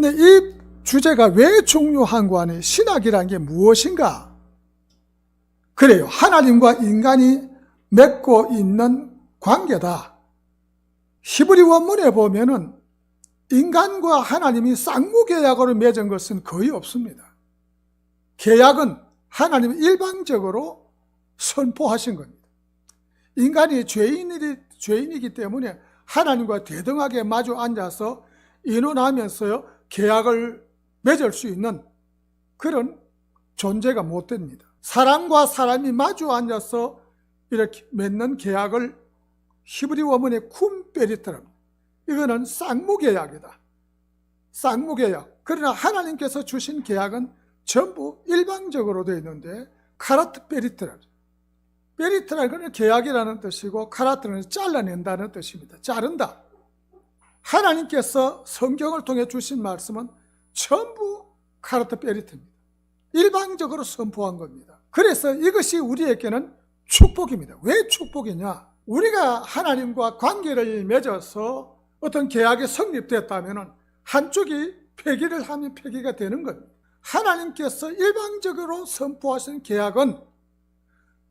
근데 이 주제가 왜 중요한고 하니 신학이라는 게 무엇인가? 그래요. 하나님과 인간이 맺고 있는 관계다. 히브리 원문에 보면은 인간과 하나님이 쌍무계약으로 맺은 것은 거의 없습니다. 계약은 하나님이 일방적으로 선포하신 겁니다. 인간이 죄인이기 때문에 하나님과 대등하게 마주 앉아서 의논하면서 계약을 맺을 수 있는 그런 존재가 못 됩니다. 사람과 사람이 마주 앉아서 이렇게 맺는 계약을 히브리 원문의 쿰베리트랍니다. 이거는 쌍무계약이다. 쌍무계약. 그러나 하나님께서 주신 계약은 전부 일방적으로 되어 있는데 카라트 베리트랍니다. 베리트라는 계약이라는 뜻이고 카라트는 잘라낸다는 뜻입니다. 자른다. 하나님께서 성경을 통해 주신 말씀은 전부 카라트 베리트입니다. 일방적으로 선포한 겁니다. 그래서 이것이 우리에게는 축복입니다. 왜 축복이냐? 우리가 하나님과 관계를 맺어서 어떤 계약이 성립됐다면 한쪽이 폐기를 하면 폐기가 되는 겁니다. 하나님께서 일방적으로 선포하신 계약은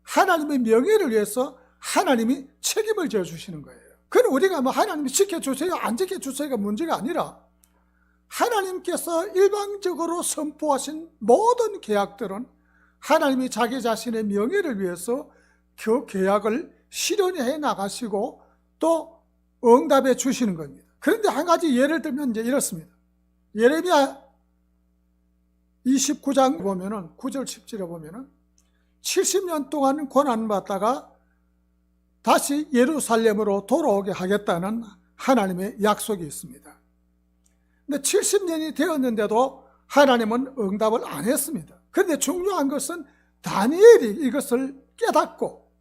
하나님의 명예를 위해서 하나님이 책임을 져주시는 거예요. 그럼 우리가 뭐 하나님이 지켜주세요, 안 지켜주세요가 문제가 아니라 하나님께서 일방적으로 선포하신 모든 계약들은 하나님이 자기 자신의 명예를 위해서 그 계약을 실현해 나가시고 또 응답해 주시는 겁니다. 그런데 한 가지 예를 들면 이제 이렇습니다. 예레미야 29장 보면은 9절 10절에 보면은 70년 동안 고난받다가 다시 예루살렘으로 돌아오게 하겠다는 하나님의 약속이 있습니다. 근데 70년이 되었는데도 하나님은 응답을 안 했습니다. 그런데 중요한 것은 다니엘이 이것을 깨닫고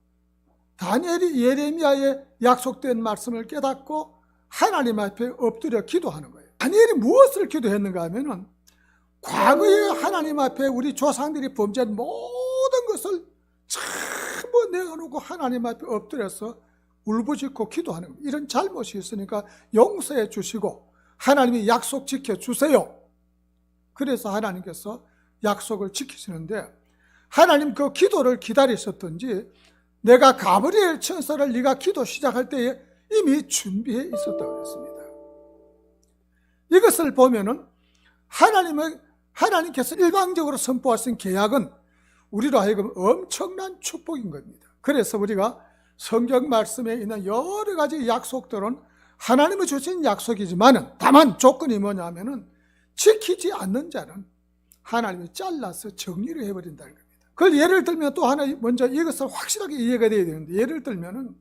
다니엘이 예레미야의 약속된 말씀을 깨닫고 하나님 앞에 엎드려 기도하는 거예요. 다니엘이 무엇을 기도했는가 하면은 과거에 하나님 앞에 우리 조상들이 범죄한 모든 것을 전부 내어놓고 하나님 앞에 엎드려서 울부짖고 기도하는 거예요. 이런 잘못이 있으니까 용서해 주시고 하나님이 약속 지켜주세요. 그래서 하나님께서 약속을 지키시는데 하나님 그 기도를 기다리셨던지 내가 가브리엘 천사를 네가 기도 시작할 때에 이미 준비해 있었다고 했습니다. 이것을 보면은 하나님께서 일방적으로 선포하신 계약은 우리로 하여금 엄청난 축복인 겁니다. 그래서 우리가 성경 말씀에 있는 여러 가지 약속들은 하나님이 주신 약속이지만 다만 조건이 뭐냐면은 지키지 않는 자는 하나님이 잘라서 정리를 해버린다는 겁니다. 그걸 예를 들면 또 하나 먼저 이것을 확실하게 이해가 돼야 되는데 예를 들면은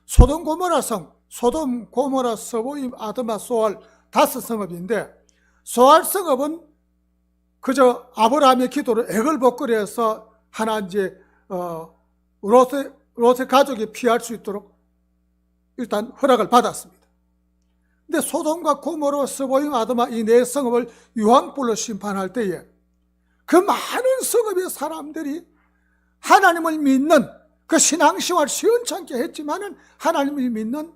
소돔 고모라 성, 소돔, 고모라, 서보임, 아드마, 소알 5성읍인데 소알 성읍은 그저 아브라함의 기도로 애걸복걸해서 하나 이제 롯의 가족이 피할 수 있도록 일단 허락을 받았습니다. 근데 소돔과 고모라, 서보임, 아드마 이 4성읍을 유황불로 심판할 때에 그 많은 성읍의 사람들이 하나님을 믿는 그 신앙생활 시원찮게 했지만은 하나님을 믿는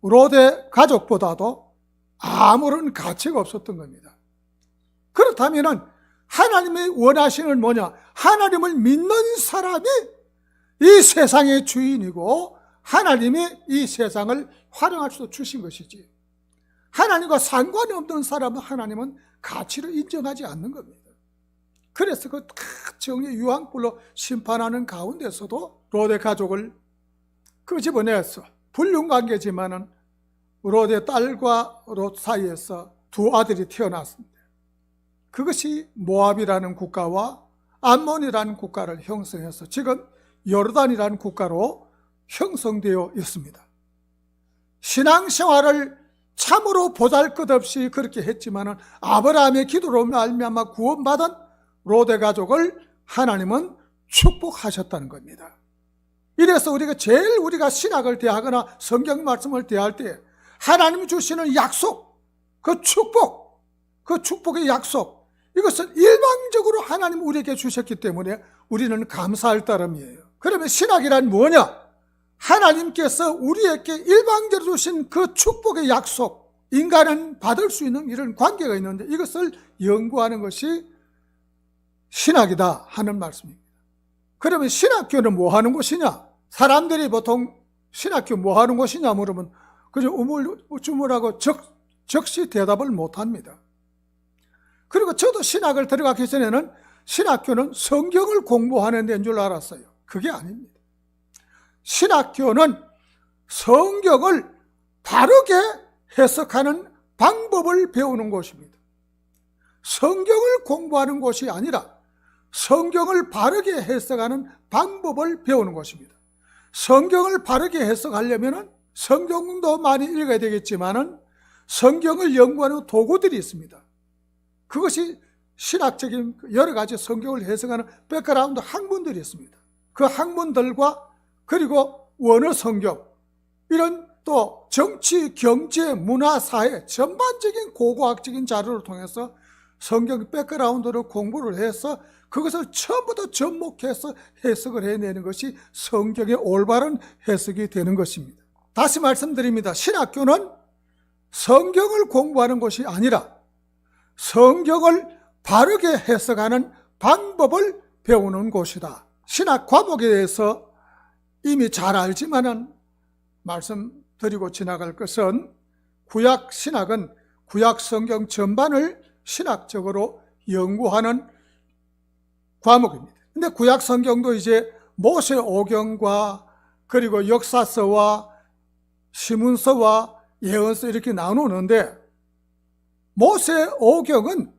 롯의 가족보다도 아무런 가치가 없었던 겁니다. 그렇다면은 하나님이 원하시는 뭐냐? 하나님을 믿는 사람이 이 세상의 주인이고 하나님이 이 세상을 활용할 수 주신 것이지. 하나님과 상관없는 사람은 하나님은 가치를 인정하지 않는 겁니다. 그래서 그 정의 유황불로 심판하는 가운데서도 롯의 가족을 끄집어내서 불륜관계지만은 롯의 딸과 롯 사이에서 2 아들이 태어났습니다. 그것이 모압이라는 국가와 암몬이라는 국가를 형성해서 지금 요르단이라는 국가로 형성되어 있습니다. 신앙생활을 참으로 보잘것없이 그렇게 했지만은 아브라함의 기도로 말미암아 구원받은 롯의 가족을 하나님은 축복하셨다는 겁니다. 이래서 우리가 신학을 대하거나 성경 말씀을 대할 때 하나님이 주시는 약속, 그 축복의 약속, 이것은 일방적으로 하나님 우리에게 주셨기 때문에 우리는 감사할 따름이에요. 그러면 신학이란 뭐냐? 하나님께서 우리에게 일방적으로 주신 그 축복의 약속, 인간은 받을 수 있는 이런 관계가 있는데 이것을 연구하는 것이 신학이다 하는 말씀입니다. 그러면 신학교는 뭐 하는 곳이냐? 사람들이 보통 신학교 뭐 하는 곳이냐 물으면 그저 우물쭈물하고 적시 대답을 못합니다. 그리고 저도 신학을 들어가기 전에는 신학교는 성경을 공부하는 데인 줄 알았어요. 그게 아닙니다. 신학교는 성경을 바르게 해석하는 방법을 배우는 곳입니다. 성경을 공부하는 곳이 아니라 성경을 바르게 해석하는 방법을 배우는 곳입니다. 성경을 바르게 해석하려면 성경도 많이 읽어야 되겠지만 성경을 연구하는 도구들이 있습니다. 그것이 신학적인 여러 가지 성경을 해석하는 백그라운드 학문들이 있습니다. 그 학문들과 그리고 원어 성경, 이런 또 정치, 경제, 문화, 사회 전반적인 고고학적인 자료를 통해서 성경 백그라운드를 공부를 해서 그것을 처음부터 접목해서 해석을 해내는 것이 성경의 올바른 해석이 되는 것입니다. 다시 말씀드립니다. 신학교는 성경을 공부하는 것이 아니라 성경을 바르게 해석하는 방법을 배우는 곳이다. 신학 과목에 대해서 이미 잘 알지만은 말씀드리고 지나갈 것은 구약 신학은 구약 성경 전반을 신학적으로 연구하는 과목입니다. 근데 구약 성경도 이제 모세 오경과 그리고 역사서와 시문서와 예언서 이렇게 나누는데 모세 오경은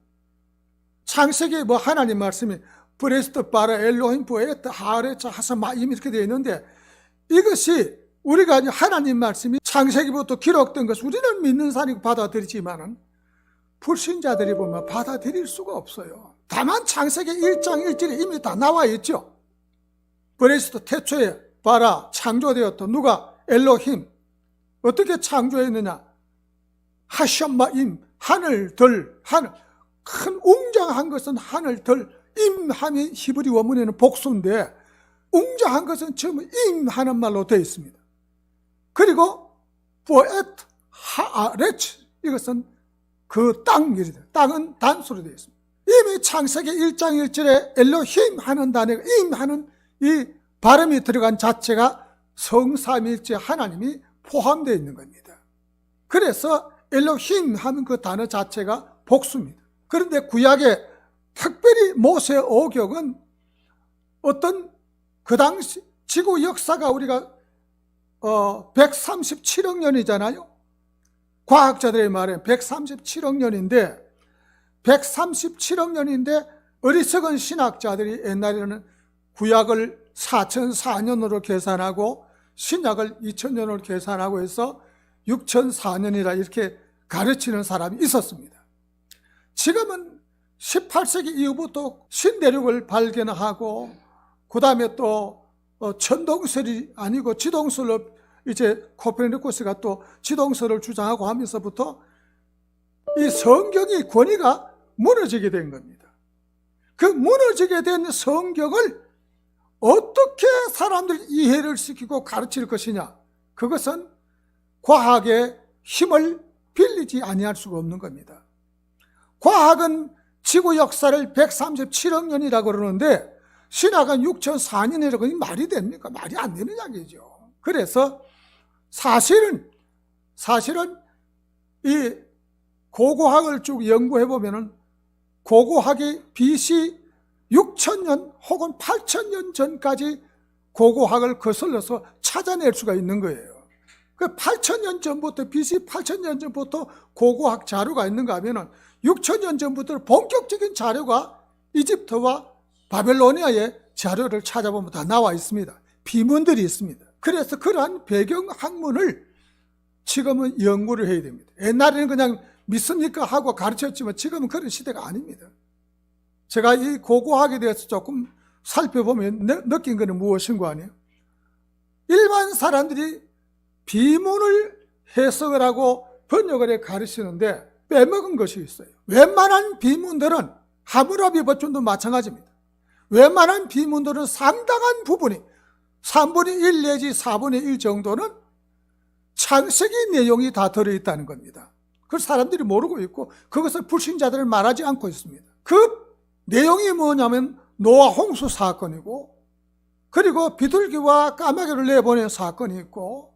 창세기 하나님 말씀이 브레스트 바라 엘로힘 부에트 하레차 하사마임 이렇게 되어 있는데 이것이 우리가 하나님 말씀이 창세기부터 기록된 것을 우리는 믿는 사람이 받아들이지만은 불신자들이 보면 받아들일 수가 없어요. 다만 창세기 1장 1절에 이미 다 나와 있죠. 브레스트 태초에 바라 창조되었던 누가 엘로힘 어떻게 창조했느냐? 하샴마임 하늘들 하늘 큰 웅장한 것은 하늘들 임함이 히브리 원문에는 복수인데 웅장한 것은 처음 임하는 말로 되어 있습니다. 그리고 보에트 하아레츠 이것은 그 땅입니다. 땅은 단수로 되어 있습니다. 이미 창세기 1장 1절에 엘로힘 하는 단어가 임하는 이 발음이 들어간 자체가 성삼일체 하나님이 포함되어 있는 겁니다. 그래서 엘로힘 하는 그 단어 자체가 복수입니다. 그런데 구약에 특별히 모세 오경은 어떤 그 당시 지구 역사가 우리가 137억 년이잖아요. 과학자들의 말에 137억 년인데 137억 년인데 어리석은 신학자들이 옛날에는 구약을 4004년으로 계산하고 신약을 2000년으로 계산하고 해서 6004년이라 이렇게 가르치는 사람이 있었습니다. 지금은 18세기 이후부터 신대륙을 발견하고 그 다음에 또 천동설이 아니고 지동설로 이제 코페르니쿠스가 또 지동설을 주장하고 하면서부터 이 성경의 권위가 무너지게 된 겁니다. 그 무너지게 된 성경을 어떻게 사람들 이해를 시키고 가르칠 것이냐? 그것은 과학의 힘을 빌리지 아니할 수가 없는 겁니다. 과학은 지구 역사를 137억 년이라고 그러는데 신학은 6004년이라고 말이 됩니까? 말이 안 되는 이야기죠. 그래서 사실은 이 고고학을 쭉 연구해 보면은 고고학이 BC 6000년 혹은 8000년 전까지 고고학을 거슬러서 찾아낼 수가 있는 거예요. 그 8000년 전부터 BC 8000년 전부터 고고학 자료가 있는가 하면은 6000년 전부터 본격적인 자료가 이집트와 바벨로니아의 자료를 찾아보면 다 나와 있습니다. 비문들이 있습니다. 그래서 그러한 배경 학문을 지금은 연구를 해야 됩니다. 옛날에는 그냥 믿습니까 하고 가르쳤지만 지금은 그런 시대가 아닙니다. 제가 이 고고학에 대해서 조금 살펴보면 느낀 것은 무엇인가 아니에요? 일반 사람들이 비문을 해석을 하고 번역을 해 가르치는데 빼먹은 것이 있어요. 웬만한 비문들은 하무라비 버전도 마찬가지입니다. 웬만한 비문들은 상당한 부분이 3분의 1 내지 4분의 1 정도는 창세기 내용이 다 들어있다는 겁니다. 그걸 사람들이 모르고 있고 그것을 불신자들은 말하지 않고 있습니다. 그 내용이 뭐냐면 노아 홍수 사건이고, 그리고 비둘기와 까마귀를 내보낸 사건이 있고,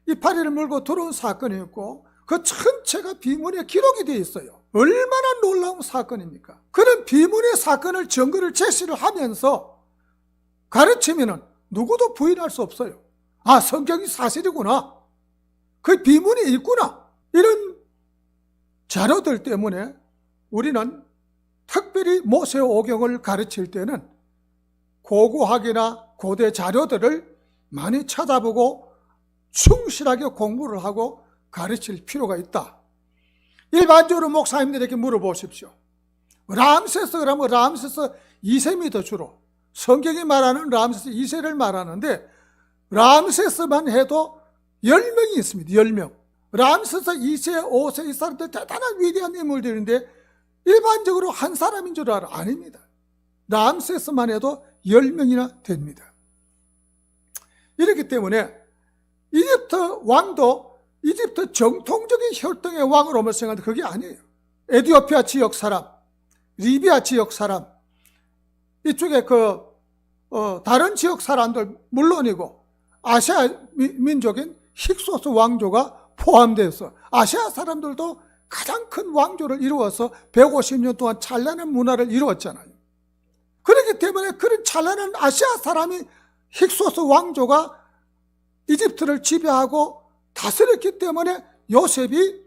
이파리를 물고 들어온 사건이 있고, 그 전체가 비문에 기록이 되어 있어요. 얼마나 놀라운 사건입니까? 그런 비문의 사건을 증거를 제시를 하면서 가르치면은 누구도 부인할 수 없어요. 아, 성경이 사실이구나. 그 비문이 있구나. 이런 자료들 때문에 우리는 특별히 모세오경을 가르칠 때는 고고학이나 고대 자료들을 많이 찾아보고 충실하게 공부를 하고 가르칠 필요가 있다. 일반적으로 목사님들에게 물어보십시오. 람세스 그러면 람세스 2세입니다. 주로 성경이 말하는 람세스 2세를 말하는데, 람세스만 해도 10명이 있습니다. 10명. 람세스 2세, 5세 이 사람들 대단한 위대한 인물들인데 일반적으로 한 사람인 줄 알아? 아닙니다. 람세스만 해도 10명이나 됩니다. 이렇기 때문에 이집트 왕도 이집트 정통적인 혈통의 왕으로만 생각하는데 그게 아니에요. 에티오피아 지역 사람, 리비아 지역 사람, 이쪽에 다른 지역 사람들 물론이고 아시아 민족인 힉소스 왕조가 포함돼서 아시아 사람들도 가장 큰 왕조를 이루어서 150년 동안 찬란한 문화를 이루었잖아요. 그렇기 때문에 그런 찬란한 아시아 사람이 힉소스 왕조가 이집트를 지배하고 다스렸기 때문에 요셉이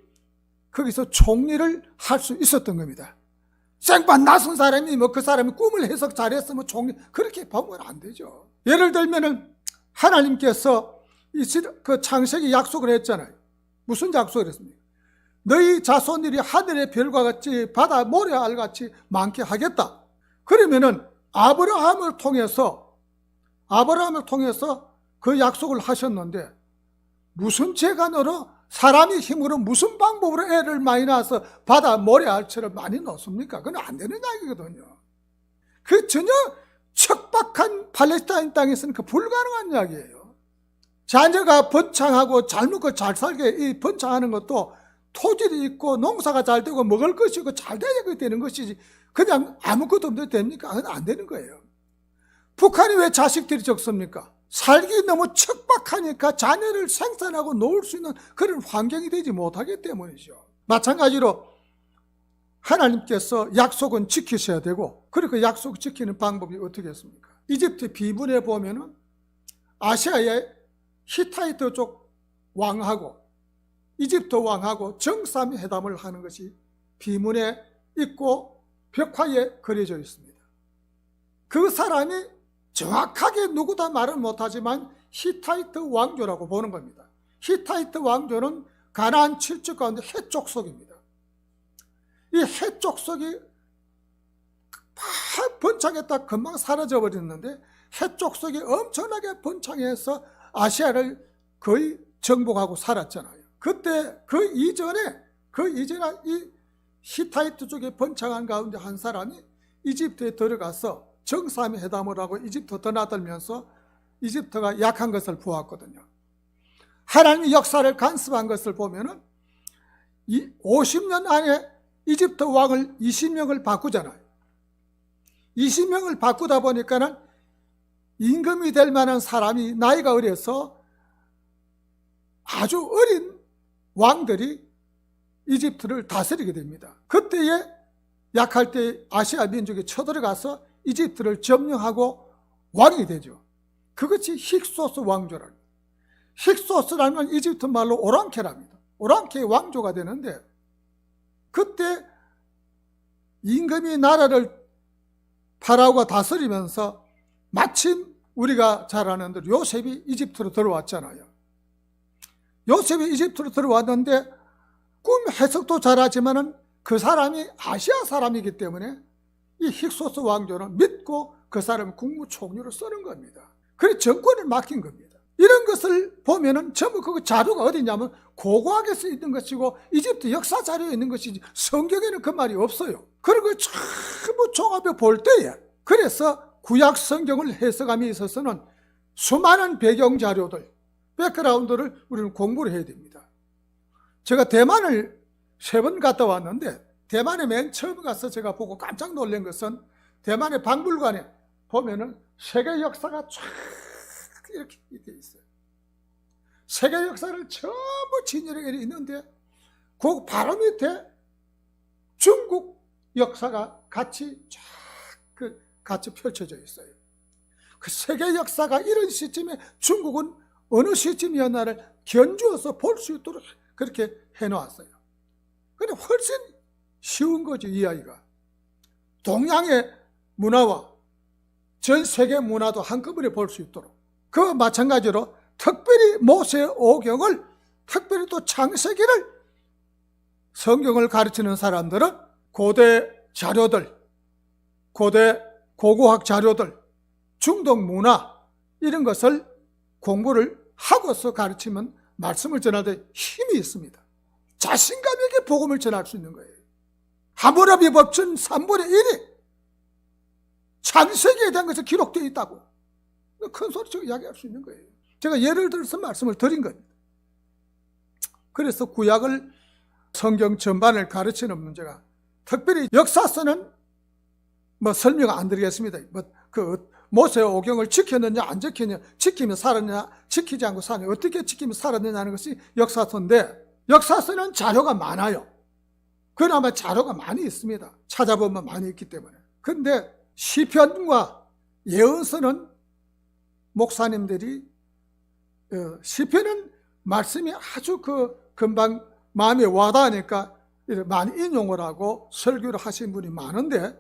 거기서 총리를 할 수 있었던 겁니다. 생판 낯선 사람이 그 사람이 꿈을 해석 잘했으면 총리, 그렇게 보면 안 되죠. 예를 들면은 하나님께서 그 창세기 약속을 했잖아요. 무슨 약속을 했습니까? 너희 자손들이 하늘의 별과 같이 바다 모래알 같이 많게 하겠다. 그러면은 아브라함을 통해서 그 약속을 하셨는데, 무슨 재간으로 사람의 힘으로 무슨 방법으로 애를 많이 낳아서 바다 모래알처럼 많이 넣습니까? 그건 안 되는 이야기거든요. 그 전혀 척박한 팔레스타인 땅에서는 그 불가능한 이야기예요. 자녀가 번창하고 잘 먹고 잘 살게 이 번창하는 것도 토질이 있고 농사가 잘 되고 먹을 것이 있고 잘 돼야 되는 것이지, 그냥 아무것도 없는데 됩니까? 그건 안 되는 거예요. 북한이 왜 자식들이 적습니까? 살기 너무 척박하니까 자녀를 생산하고 놓을 수 있는 그런 환경이 되지 못하기 때문이죠. 마찬가지로 하나님께서 약속은 지키셔야 되고, 그리고 그 약속 지키는 방법이 어떻게 했습니까? 이집트 비문에 보면은 아시아의 히타이트 쪽 왕하고 이집트 왕하고 정상회담을 하는 것이 비문에 있고 벽화에 그려져 있습니다. 그 사람이 정확하게 누구다 말은 못하지만 히타이트 왕조라고 보는 겁니다. 히타이트 왕조는 가나안 7족 가운데 해족속입니다. 이 해족속이 번창했다 금방 사라져 버렸는데, 해족속이 엄청나게 번창해서 아시아를 거의 정복하고 살았잖아요. 그때 그 이전에 이 히타이트 쪽에 번창한 가운데 한 사람이 이집트에 들어가서 정상회담을 하고 이집트 떠나들면서 이집트가 약한 것을 보았거든요. 하나님의 역사를 간섭한 것을 보면은 50년 안에 이집트 왕을 20명을 바꾸잖아요. 20명을 바꾸다 보니까는 임금이 될 만한 사람이 나이가 어려서 아주 어린 왕들이 이집트를 다스리게 됩니다. 그때에 약할 때 아시아 민족이 쳐들어가서 이집트를 점령하고 왕이 되죠. 그것이 힉소스 왕조라는, 힉소스라는 건 이집트 말로 오랑캐랍니다. 오랑캐의 왕조가 되는데, 그때 임금이 나라를 파라오가 다스리면서 마침 우리가 잘 아는 대로 요셉이 이집트로 들어왔잖아요. 요셉이 이집트로 들어왔는데 꿈 해석도 잘하지만은 그 사람이 아시아 사람이기 때문에 이 힉소스 왕조는 믿고 그 사람을 국무총리로 쓰는 겁니다. 그래서 정권을 맡긴 겁니다. 이런 것을 보면은 전부 그 자료가 어디냐면 고고학에서 있는 것이고 이집트 역사 자료에 있는 것이지 성경에는 그 말이 없어요. 그리고 전부 종합해 볼 때에, 그래서 구약 성경을 해석함에 있어서는 수많은 배경 자료들, 백그라운드를 우리는 공부를 해야 됩니다. 제가 대만을 3번 갔다 왔는데 대만에 맨 처음 가서 제가 보고 깜짝 놀란 것은 대만의 박물관에 보면은 세계 역사가 쫙 이렇게 돼 있어요. 세계 역사를 전부 진열해 있는데 그 바로 밑에 중국 역사가 같이 쫙 같이 펼쳐져 있어요. 그 세계 역사가 이런 시점에 중국은 어느 시점이었나를 견주어서 볼 수 있도록 그렇게 해놓았어요. 근데 훨씬 쉬운 거죠, 이야기가. 동양의 문화와 전 세계 문화도 한꺼번에 볼 수 있도록. 그 마찬가지로 특별히 모세오경을, 특별히 또 창세기를 성경을 가르치는 사람들은 고대 자료들, 고대 고고학 자료들, 중동 문화 이런 것을 공부를 하고서 가르치면 말씀을 전할 때 힘이 있습니다. 자신감 있게 복음을 전할 수 있는 거예요. 하무라비 법전 3분의 1이 창세기에 대한 것이 기록되어 있다고 큰 소리로 이야기할 수 있는 거예요. 제가 예를 들어서 말씀을 드린 겁니다. 그래서 구약을 성경 전반을 가르치는 문제가 특별히 역사서는 설명 안 드리겠습니다. 모세오경을 지켰느냐 안 지켰느냐, 지키면 살았느냐 지키지 않고 살았느냐, 어떻게 지키면 살았느냐는 것이 역사서인데, 역사서는 자료가 많아요. 그나마 자료가 많이 있습니다. 찾아보면 많이 있기 때문에. 그런데 시편과 예언서는 목사님들이 시편은 말씀이 아주 금방 마음에 와닿으니까 많이 인용을 하고 설교를 하신 분이 많은데,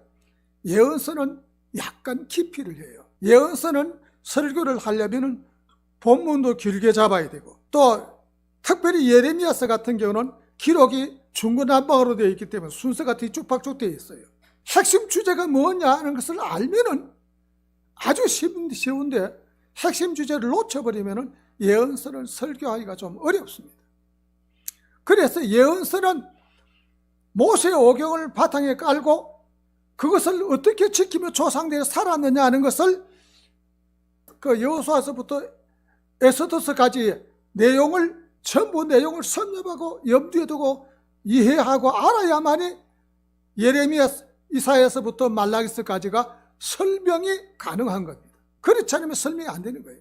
예언서는 약간 깊이를 해요. 예언서는 설교를 하려면 본문도 길게 잡아야 되고, 또 특별히 예레미야서 같은 경우는 기록이 중구난방으로 되어 있기 때문에 순서가 뒤쭉박쭉 되어 있어요. 핵심 주제가 뭐냐 하는 것을 알면은 아주 쉬운데 핵심 주제를 놓쳐버리면은 예언서를 설교하기가 좀 어렵습니다. 그래서 예언서는 모세오경을 바탕에 깔고 그것을 어떻게 지키며 조상들이 살았느냐 하는 것을 여호수아서부터 에스더서까지 전부 내용을 섭렵하고 염두에 두고 이해하고 알아야만이 예레미야, 이사야서부터 말라기서까지가 설명이 가능한 겁니다. 그렇지 않으면 설명이 안 되는 거예요.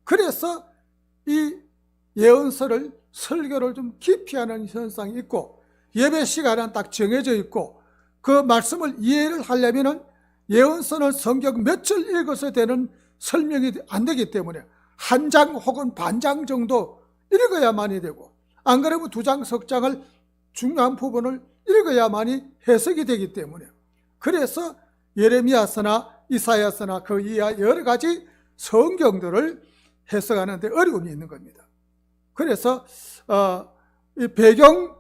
그래서 이 예언서를, 설교를 좀 깊이 하는 현상이 있고, 예배 시간은 딱 정해져 있고, 그 말씀을 이해를 하려면 예언서는 성경 몇 절 읽어서 되는 설명이 안 되기 때문에 한 장 혹은 반 장 정도 읽어야만이 되고, 안 그러면 2장, 3장을 중요한 부분을 읽어야만이 해석이 되기 때문에, 그래서 예레미야서나 이사야서나 그 이하 여러 가지 성경들을 해석하는 데 어려움이 있는 겁니다. 그래서 이 배경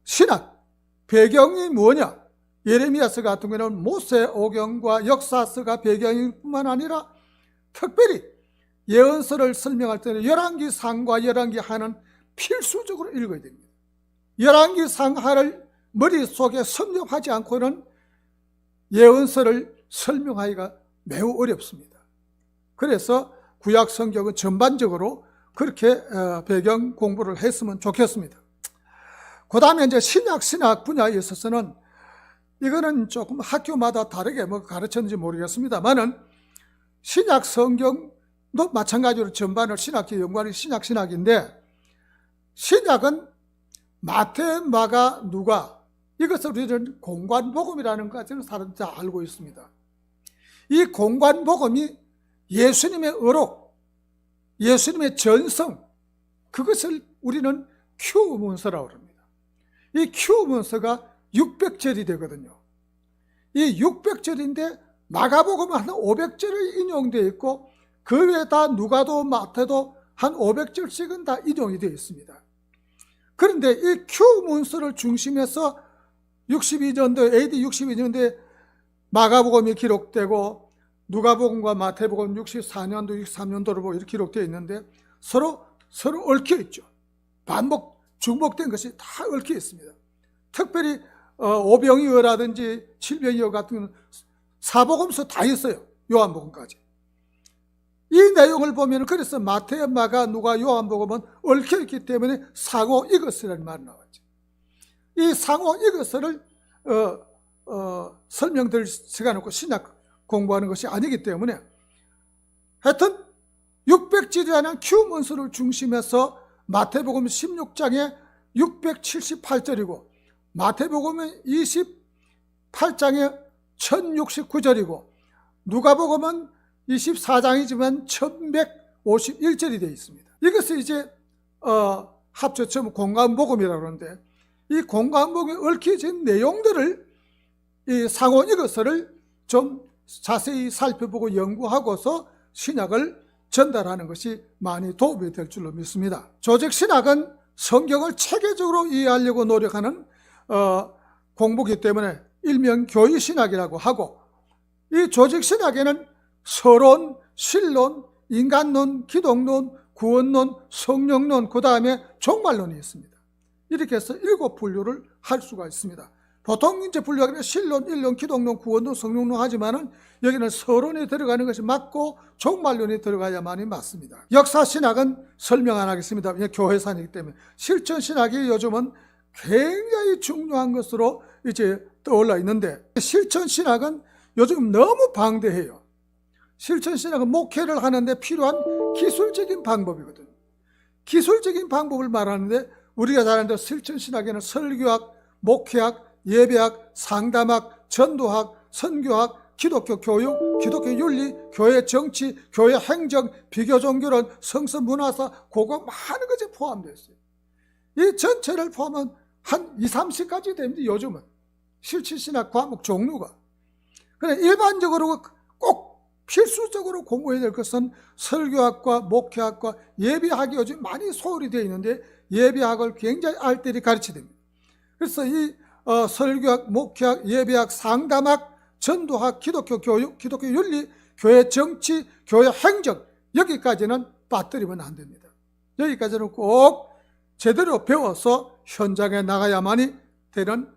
신학, 배경이 뭐냐? 예레미야서 같은 경우는 모세오경과 역사서가 배경일 뿐만 아니라 특별히 예언서를 설명할 때는 열왕기상과 열왕기하는 필수적으로 읽어야 됩니다. 열왕기상하를 머릿속에 섭렵하지 않고는 예언서를 설명하기가 매우 어렵습니다. 그래서 구약 성경은 전반적으로 그렇게 배경 공부를 했으면 좋겠습니다. 그 다음에 이제 신약 분야에 있어서는 이거는 조금 학교마다 다르게 가르쳤는지 모르겠습니다만은 신약 성경도 마찬가지로 전반을 신학계 연관이 신학인데, 신약은 마태, 마가, 누가, 이것을 우리는 공관복음이라는 것을 사람들이 다 알고 있습니다. 이 공관복음이 예수님의 어록, 예수님의 전성, 그것을 우리는 Q 문서라고 합니다. 이 Q 문서가 600절이 되거든요. 이 600절인데 마가복음은 한 500절이 인용되어 있고, 그 외에 다 누가도 마태도 한 500절씩은 다 인용이 되어 있습니다. 그런데 이 Q 문서를 중심해서 62년도, AD 62년도에 마가복음이 기록되고, 누가복음과 마태복음 64년도, 63년도로 보고 이렇게 기록되어 있는데 서로 얽혀 있죠. 중복된 것이 다 얽혀 있습니다. 특별히 오병이어라든지 칠병이어 같은 사복음서 다 있어요. 요한복음까지. 이 내용을 보면 그래서 마태, 마가, 누가, 요한복음은 얽혀 있기 때문에 사고 이것이라는 말이 나왔죠. 이 상호 이것을 설명드릴 시간 없고 신약 공부하는 것이 아니기 때문에 하여튼 600지리라는 큐문서를 중심해서 마태복음 16장에 678절이고 마태복음은 28장에 1069절이고 누가복음은 24장이지만 1151절이 되어 있습니다. 이것을 이제 합쳐서 공관복음이라고 하는데 이 공관복음에 얽혀진 내용들을 이 상호 이것을 좀 자세히 살펴보고 연구하고서 신약을 전달하는 것이 많이 도움이 될 줄로 믿습니다. 조직신학은 성경을 체계적으로 이해하려고 노력하는 공부이기 때문에 일명 교의신학이라고 하고 이 조직신학에는 서론, 신론, 인간론, 기독론, 구원론, 성령론, 그 다음에 종말론이 있습니다. 이렇게 해서 7분류를 할 수가 있습니다. 보통 이제 분류하기는 신론, 일론, 기독론, 구원론, 성령론 하지만은 여기는 서론이 들어가는 것이 맞고 종말론이 들어가야만이 맞습니다. 역사신학은 설명 안 하겠습니다. 교회산이기 때문에. 실천신학이 요즘은 굉장히 중요한 것으로 이제 떠올라 있는데 실천신학은 요즘 너무 방대해요. 실천신학은 목회를 하는데 필요한 기술적인 방법이거든요. 기술적인 방법을 말하는데 우리가 잘 아는 실천신학에는 설교학, 목회학, 예배학, 상담학, 전도학, 선교학, 기독교 교육, 기독교 윤리, 교회 정치, 교회 행정, 비교 종교론, 성서 문화사, 그거 많은 것이 포함되어 있어요. 이 전체를 포함하면 한 20, 30가지 됩니다. 요즘은 실천신학 과목 종류가. 그래 일반적으로 꼭 필수적으로 공부해야 될 것은 설교학과 목회학과 예배학이 요즘 많이 소홀히 되어 있는데 예배학을 굉장히 알뜰히 가르치게 됩니다. 그래서 이 설교학, 목회학, 예배학, 상담학, 전도학, 기독교 교육, 기독교 윤리, 교회 정치, 교회 행정 여기까지는 빠뜨리면 안 됩니다. 여기까지는 꼭 제대로 배워서 현장에 나가야만이 되는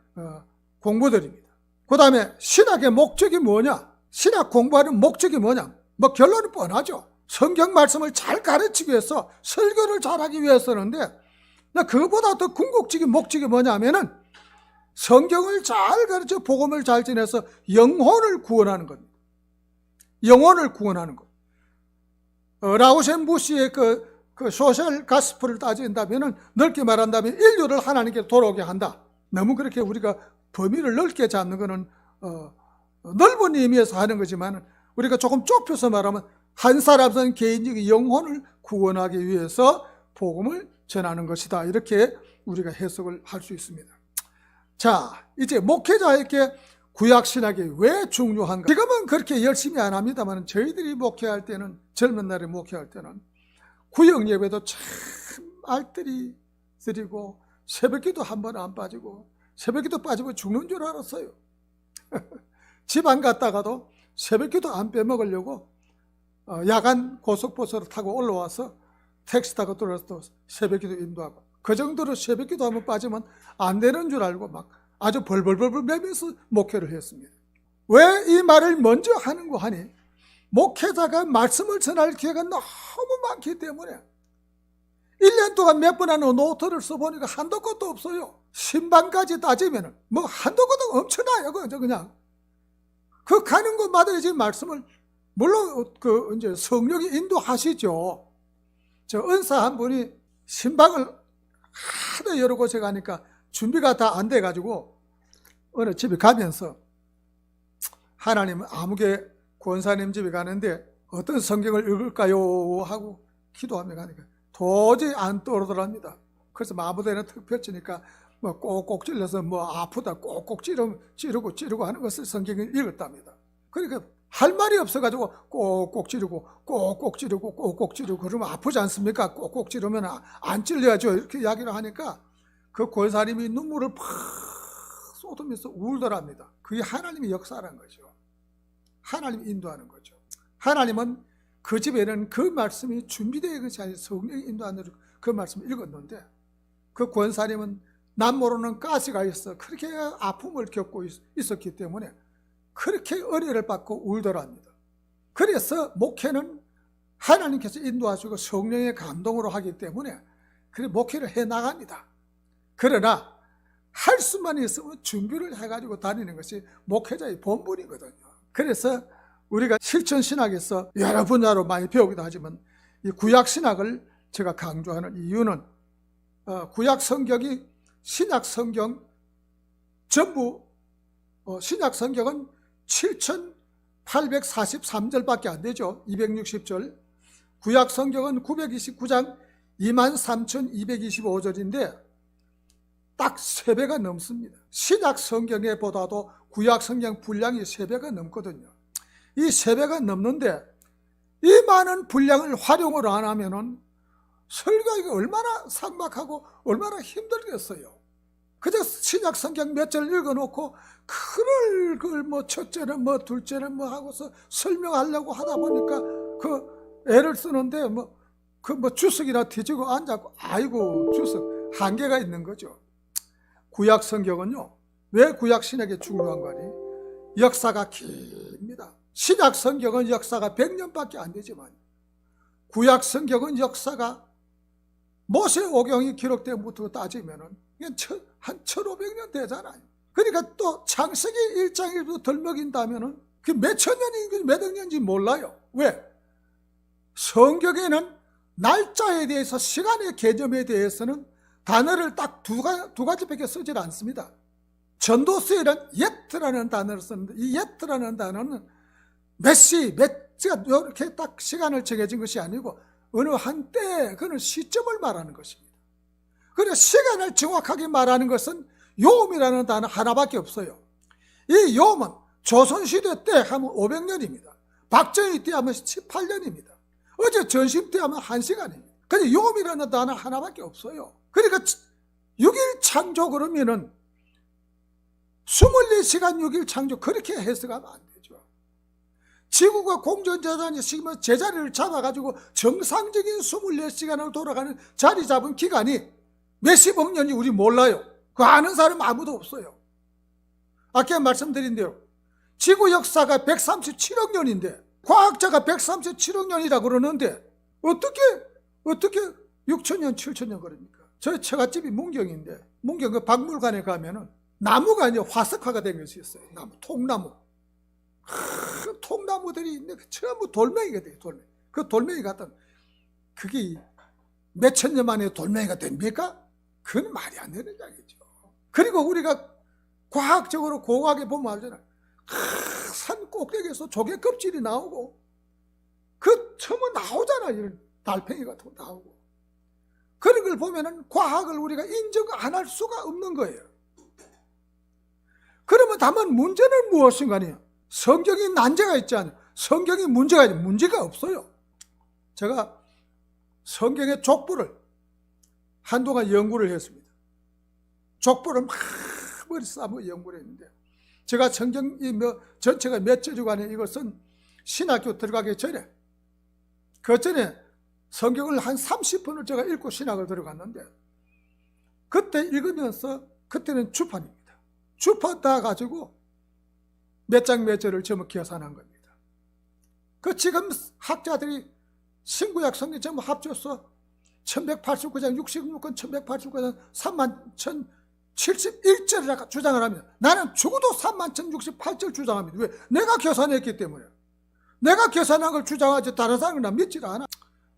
공부들입니다. 그 다음에 신학의 목적이 뭐냐? 신학 공부하는 목적이 뭐냐? 뭐 결론은 뻔하죠. 성경 말씀을 잘 가르치기 위해서 설교를 잘하기 위해서인데 그거보다 더 궁극적인 목적이 뭐냐면은 성경을 잘 가르쳐 복음을 잘 전해서 영혼을 구원하는 겁니다. 영혼을 구원하는 것. 라우센 부시의 그 소셜 가스프를 따진다면은 넓게 말한다면 인류를 하나님께 돌아오게 한다. 너무 그렇게 우리가 범위를 넓게 잡는 것은 넓은 의미에서 하는 거지만 우리가 조금 좁혀서 말하면 한 사람은 개인적인 영혼을 구원하기 위해서 복음을 전하는 것이다. 이렇게 우리가 해석을 할 수 있습니다. 자, 이제 목회자에게 구약신학이 왜 중요한가? 지금은 그렇게 열심히 안 합니다만 저희들이 목회할 때는 젊은 날에 목회할 때는 구역 예배도 참 알뜰히 드리고 새벽기도 한 번 안 빠지고 새벽기도 빠지면 죽는 줄 알았어요. 집 안 갔다가도 새벽기도 안 빼먹으려고 야간 고속버스를 타고 올라와서 택시 타고 들어와서 새벽기도 인도하고 그 정도로 새벽기도 한번 빠지면 안 되는 줄 알고 막 아주 벌벌벌벌 매면서 목회를 했습니다. 왜 이 말을 먼저 하는고 하니 목회자가 말씀을 전할 기회가 너무 많기 때문에 1년 동안 몇 번 하는 노트를 써보니까 한도 끝도 없어요. 신방까지 따지면 뭐 한도 끝도 엄청나요. 그냥 그 가는 곳마다 이제 말씀을 물론 이제 성령이 인도하시죠. 저 은사 한 분이 신방을 하도 여러 곳에 가니까 준비가 다 안 돼가지고 어느 집에 가면서 하나님 아무개 권사님 집에 가는데 어떤 성경을 읽을까요 하고 기도하며 가니까 도저히 안 떠오르더랍니다. 그래서 아무데나 턱 펼치니까 뭐 꼭꼭 찔러서 뭐 아프다 꼭꼭 찌르고 하는 것을 성경을 읽었답니다. 그러니까 할 말이 없어가지고 꼭꼭 찌르고 꼭꼭 찌르고 꼭꼭 찌르고 그러면 아프지 않습니까? 꼭꼭 찌르면 안 찔려야죠. 이렇게 이야기를 하니까 그 권사님이 눈물을 팍 쏟으면서 울더랍니다. 그게 하나님의 역사라는 거죠. 하나님이 인도하는 거죠. 하나님은 그 집에는 그 말씀이 준비되어 있는 것이 아니라 성령이 인도하는 그 말씀을 읽었는데 그 권사님은 남 모르는 가시가 있어 그렇게 아픔을 겪고 있었기 때문에 그렇게 은혜를 받고 울더랍니다. 그래서 목회는 하나님께서 인도하시고 성령의 감동으로 하기 때문에 그래 목회를 해나갑니다. 그러나 할 수만 있으면 준비를 해가지고 다니는 것이 목회자의 본분이거든요. 그래서 우리가 실천신학에서 여러 분야로 많이 배우기도 하지만 이 구약신학을 제가 강조하는 이유는 구약성경이 신약성경 전부 신약성경은 7,843절밖에 안 되죠. 260절. 구약성경은 929장 23,225절인데 딱 3배가 넘습니다. 신약성경에 보다도 구약성경 분량이 3배가 넘거든요. 이 3배가 넘는데 이 많은 분량을 활용을 안 하면은 설교하기가 얼마나 삭막하고 얼마나 힘들겠어요. 그저 신약성경 몇 절 읽어놓고 그걸 뭐 첫째는 뭐 둘째는 뭐 하고서 설명하려고 하다 보니까 그 애를 쓰는데 주석이나 뒤지고 앉았고 아이고 주석 한계가 있는 거죠. 구약성경은요, 왜 구약신학이 중요한 거니? 역사가 깁니다. 신약성경은 역사가 100년밖에 안 되지만 구약성경은 역사가 모세오경이 기록된부터 따지면은 한 1500년 되잖아요. 그러니까 또 창세기 1장 1부터 덜 먹인다면은 그게 몇천 년인지 몇억 년인지 몰라요. 왜? 성경에는 날짜에 대해서, 시간의 개념에 대해서는 단어를 딱 두 가지밖에 쓰질 않습니다. 전도서에는 yet라는 단어를 쓰는데 이 yet라는 단어는 몇 시가 이렇게 딱 시간을 정해진 것이 아니고 어느 한때 그는 시점을 말하는 것입니다. 그래서 시간을 정확하게 말하는 것은 요음이라는 단어 하나밖에 없어요. 이 요음은 조선시대 때 하면 500년입니다. 박정희 때 하면 18년입니다. 어제 전심 때 하면 1시간입니다. 근데 요음이라는 단어 하나밖에 없어요. 그러니까 6일 창조 그러면은 24시간 6일 창조 그렇게 해석하면 안 되죠. 지구가 공전자단이 지금 제자리를 잡아가지고 정상적인 24시간을 돌아가는 자리 잡은 기간이 몇십억 년이 우리 몰라요. 그 아는 사람 아무도 없어요. 아까 말씀드린 대로 지구 역사가 137억 년인데 과학자가 137억 년이라 그러는데 어떻게 6천년 7천년 그럽니까? 저희 처갓집이 문경인데 문경 그 박물관에 가면은 나무가 이제 화석화가 된 것이 있어요. 나무, 통나무. 통나무들이 있는데 전부 돌멩이가 돼요. 돌멩이. 그 돌멩이 같은 그게 몇천 년 만에 돌멩이가 됩니까? 그건 말이 안 되는 이야기죠. 그리고 우리가 과학적으로 고고하게 보면 알잖아요. 산 꼭대기에서 조개 껍질이 나오고 그 처음에 나오잖아요. 이런 달팽이 같은 거 나오고. 그런 걸 보면은 과학을 우리가 인정 안 할 수가 없는 거예요. 그러면 다만 문제는 무엇인가요? 성경이 난제가 있지 않아요. 성경이 문제가 있지 문제가 없어요. 제가 성경의 족보를 한동안 연구를 했습니다. 족보를 막 머리 싸고 연구를 했는데 제가 성경이 전체가 몇 주간에 이것은 신학교 들어가기 전에 그 전에 성경을 한 30분을 제가 읽고 신학을 들어갔는데 그때 읽으면서 그때는 주판입니다. 주판 다 가지고 몇 장 몇 절을 전부 계산한 겁니다. 그 지금 학자들이 신구약 성경 전부 합쳐서 1189장 66권 1189장 31,071절이라고 주장을 합니다. 나는 죽어도 31,068절 주장합니다. 왜? 내가 계산했기 때문에. 내가 계산한 걸 주장하지 다른 사람은 나 믿질 않아.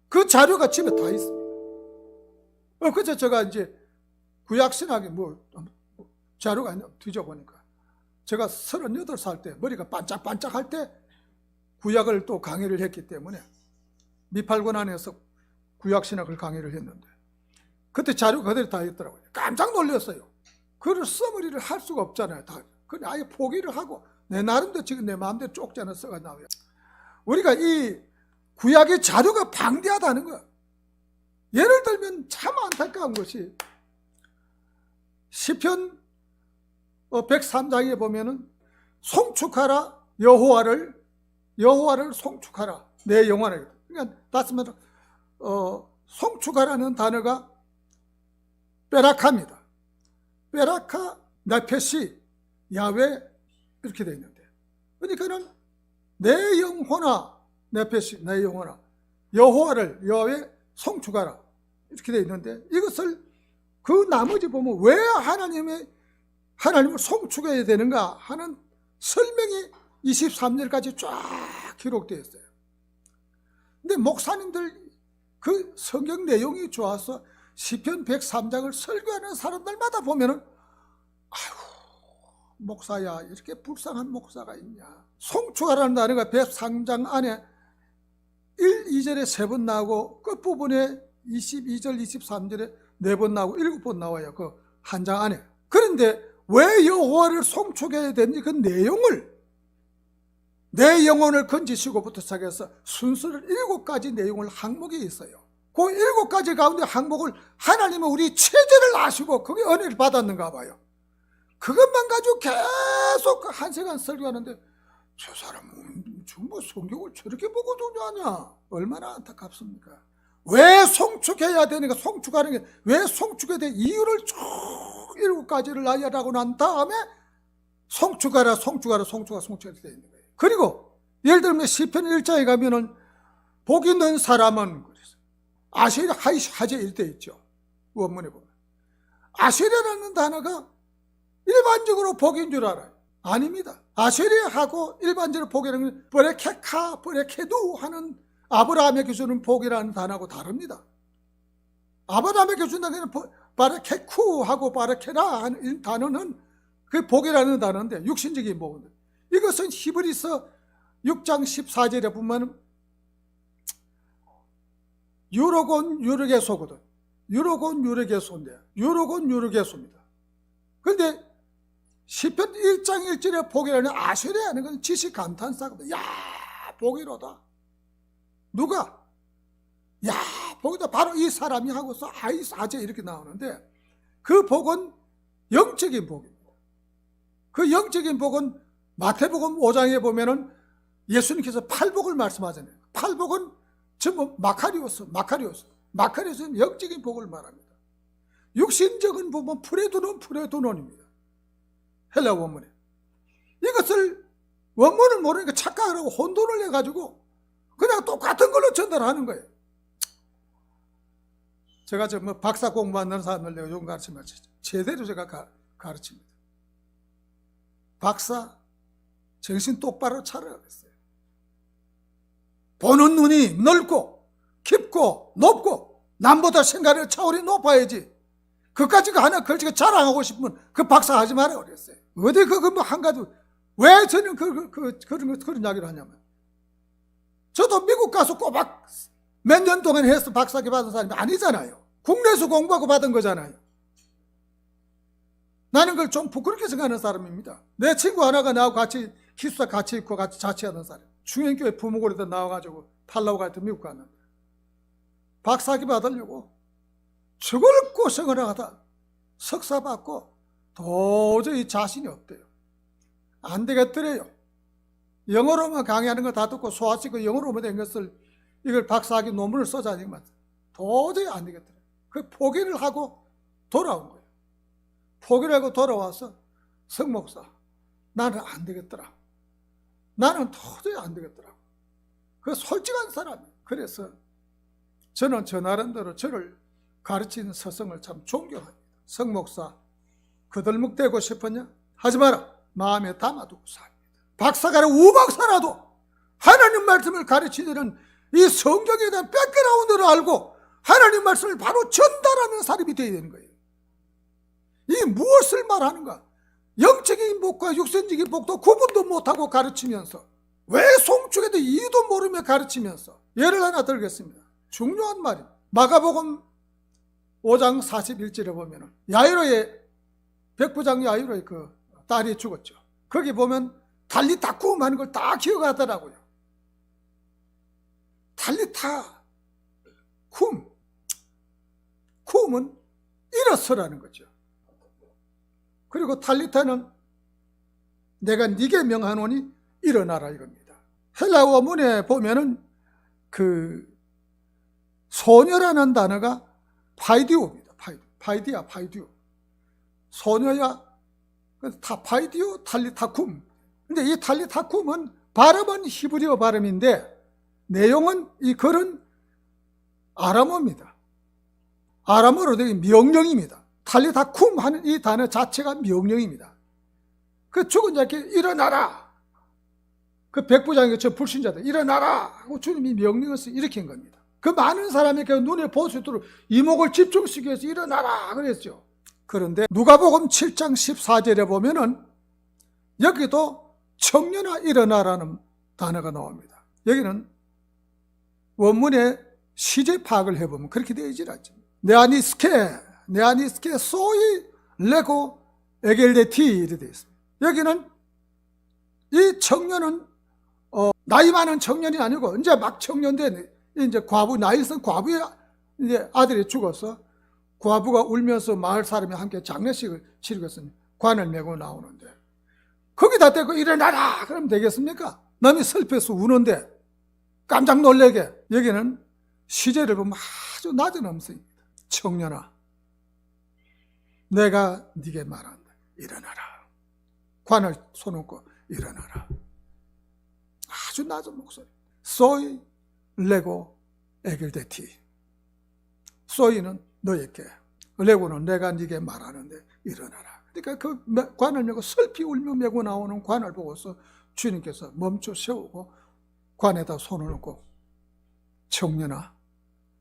그 자료가 집에 다 있습니다. 그래서 제가 이제 구약신학에 자료가 있나 뒤져보니까 제가 38살 때 머리가 반짝반짝할 때 구약을 또 강의를 했기 때문에 미팔관 안에서 구약신학을 강의를 했는데 그때 자료가 그대로 다 있더라고요. 깜짝 놀랐어요. 그걸 써머리를 할 수가 없잖아요. 다. 그냥 아예 포기를 하고 내 나름대로 지금 내 마음대로 쪽지하나 써가 나와요. 우리가 이 구약의 자료가 방대하다는 거야. 예를 들면 참 안타까운 것이 시편 103장에 보면은 송축하라 여호와를 송축하라 내 영혼을. 그러니까 따스면 송축하라는 단어가 베라카입니다. 베라카 나페시 야훼 이렇게 되어 있는데 그러니까는 내 영혼아 나페시 내 영혼아 여호와를 야훼 송축하라 이렇게 되어 있는데 이것을 그 나머지 보면 왜 하나님의 하나님을 송축해야 되는가 하는 설명이 23절까지 쫙 기록되어 있어요. 근데 목사님들 그 성경 내용이 좋아서 시편 103장을 설교하는 사람들마다 보면은 아이고 목사야 이렇게 불쌍한 목사가 있냐. 송축하라는 단어가 103장 안에 1, 2절에 3번 나오고 끝부분에 22절, 23절에 4번 나오고 7번 나와요. 그 한 장 안에. 그런데 왜 여호와를 송축해야 되는지 그 내용을 내 영혼을 건지시고부터 시작해서 순서를 7가지 내용을 항목이 있어요. 그 7가지 가운데 항목을 하나님은 우리 체제를 아시고 그게 은혜를 받았는가 봐요. 그것만 가지고 계속 한 시간 설교하는데 저 사람은 정말 성경을 저렇게 보고 두냐냐. 얼마나 안타깝습니까? 왜 송축해야 되는가? 송축하는 게 왜 송축해야 돼? 이유를 쭉 7가지를 나열하고 난 다음에 송축하라 송축해야 되는 거예요. 그리고 예를 들면 시편 1장에 가면은 복 있는 사람은 아시리 하제 일대 있죠. 원문에 보면 아시리라는 단어가 일반적으로 복인 줄 알아요. 아닙니다. 아시리하고 일반적으로 복이라는 브레케카, 브레케두 하는 아브라함에게 주는 복이라는 단어하고 다릅니다. 아브라함에게 준다는 바레케쿠하고 바레케라 하는 단어는 그 복이라는 단어인데 육신적인 복은 이것은 히브리서 6장 14절에 보면 유로곤 유르게소거든. 유로곤 유르게소인데 유로곤 유르게소입니다. 그런데 시편 1장 1절에 복이라는 아시리 하는 건 지식 감탄사거든. 야 복이로다. 누가? 야 복이다. 바로 이 사람이 하고서 아이사제 이렇게 나오는데 그 복은 영적인 복입니다. 그 영적인 복은 마태복음 5장에 보면은 예수님께서 팔복을 말씀하잖아요. 팔복은 전부 마카리오스는 영적인 복을 말합니다. 육신적인 복은 프레도논입니다. 헬라 원문에. 이것을 원문을 모르니까 착각을 하고 혼돈을 해가지고 그냥 똑같은 걸로 전달하는 거예요. 제가 뭐 박사 공부하는 사람들 내가 요즘 가르치면 제대로 제가 가르칩니다. 박사 정신 똑바로 차려야 했어요. 보는 눈이 넓고 깊고 높고 남보다 생각의 차원이 높아야지. 그까지가 하나 걸치고 자랑하고 싶으면 그 박사 하지 말아야 그랬어요. 어디 그거 뭐 한 가지 왜 저는 그런 이야기를 하냐면 저도 미국 가서 꼬박 몇 년 동안 해서 박사학위 받은 사람이 아니잖아요. 국내에서 공부하고 받은 거잖아요. 나는 그걸 좀 부끄럽게 생각하는 사람입니다. 내 친구 하나가 나하고 같이 기숙사 같이 있고 같이 자취하던 사람. 중형교회 부모고리도 나와가지고 팔라고 갈 때 미국 갔는데 박사학위 받으려고 죽을 고생을 하다 석사 받고 도저히 자신이 없대요. 안 되겠더래요. 영어로만 강의하는 거 다 듣고 소화시키고 영어로만 된 것을 이걸 박사학위 논문을 써자니까 도저히 안 되겠더래요. 그 포기를 하고 돌아온 거예요. 포기를 하고 돌아와서 성목사 나는 안 되겠더라. 나는 도저히 안 되겠더라. 그 솔직한 사람이에요. 그래서 저는 저 나름대로 저를 가르치는 스승을 참 존경합니다. 성목사 거들먹대고 싶었냐? 하지 마라. 마음에 담아두고 삽니다. 박사가 우박사라도 하나님 말씀을 가르치는 이 성경에 대한 백그라운드를 알고 하나님 말씀을 바로 전달하는 사람이 되어야 되는 거예요. 이 무엇을 말하는가? 영적인 복과 육신적인 복도 구분도 못하고 가르치면서 왜 송축에도 이유도 모르며 가르치면서 예를 하나 들겠습니다. 중요한 말입니다. 마가복음 5장 41절에 보면 야이로의 백부장 야이로의 그 딸이 죽었죠. 거기 보면 달리타쿰 하는 걸 다 기억하더라고요. 달리타 쿰은 일어서라는 거죠. 그리고 달리타는 내가 네게 명하노니 일어나라 이겁니다. 헬라 원문에 보면은 그 소녀라는 단어가 파이디오입니다. 파이디오. 소녀야 파이디오 달리타쿰. 근데 이 달리타쿰은 발음은 히브리어 발음인데 내용은 이 글은 아람어입니다. 아람어로 된 명령입니다. 탈리다쿰 하는 이 단어 자체가 명령입니다. 그 죽은 자에게 일어나라. 그 백부장이 저 불신자들 일어나라 하고 주님이 명령해서 일으킨 겁니다. 그 많은 사람에게 눈에 볼 수 있도록 이목을 집중시키기 위해서 일어나라 그랬죠. 그런데 누가복음 7장 14절에 보면은 여기도 청년아 일어나라는 단어가 나옵니다. 여기는 원문의 시제 파악을 해보면 그렇게 되어 있질 않죠. 네아니스케 소이 레고 에겔데티 이렇게 되어 있습니다. 여기는 이 청년은 나이 많은 청년이 아니고 이제 막 청년 된 이제 과부, 나이 든 과부의 이제 아들이 죽어서 과부가 울면서 마을 사람이 함께 장례식을 치르겠으니 관을 메고 나오는데 거기다 대고 일어나라 그러면 되겠습니까? 남이 슬퍼서 우는데 깜짝 놀래게. 여기는 시제를 보면 아주 낮은 음성입니다. 청년아 내가 네게 말한다. 일어나라. 관을 손얹고 일어나라. 아주 낮은 목소리. 소이 레고 에겔데티. 소이는 너에게, 레고는 내가 네게 말하는데 일어나라. 그러니까 그 관을 메고 슬피 울며 메고 나오는 관을 보고서 주님께서 멈춰 세우고 관에다 손을 얹고 청년아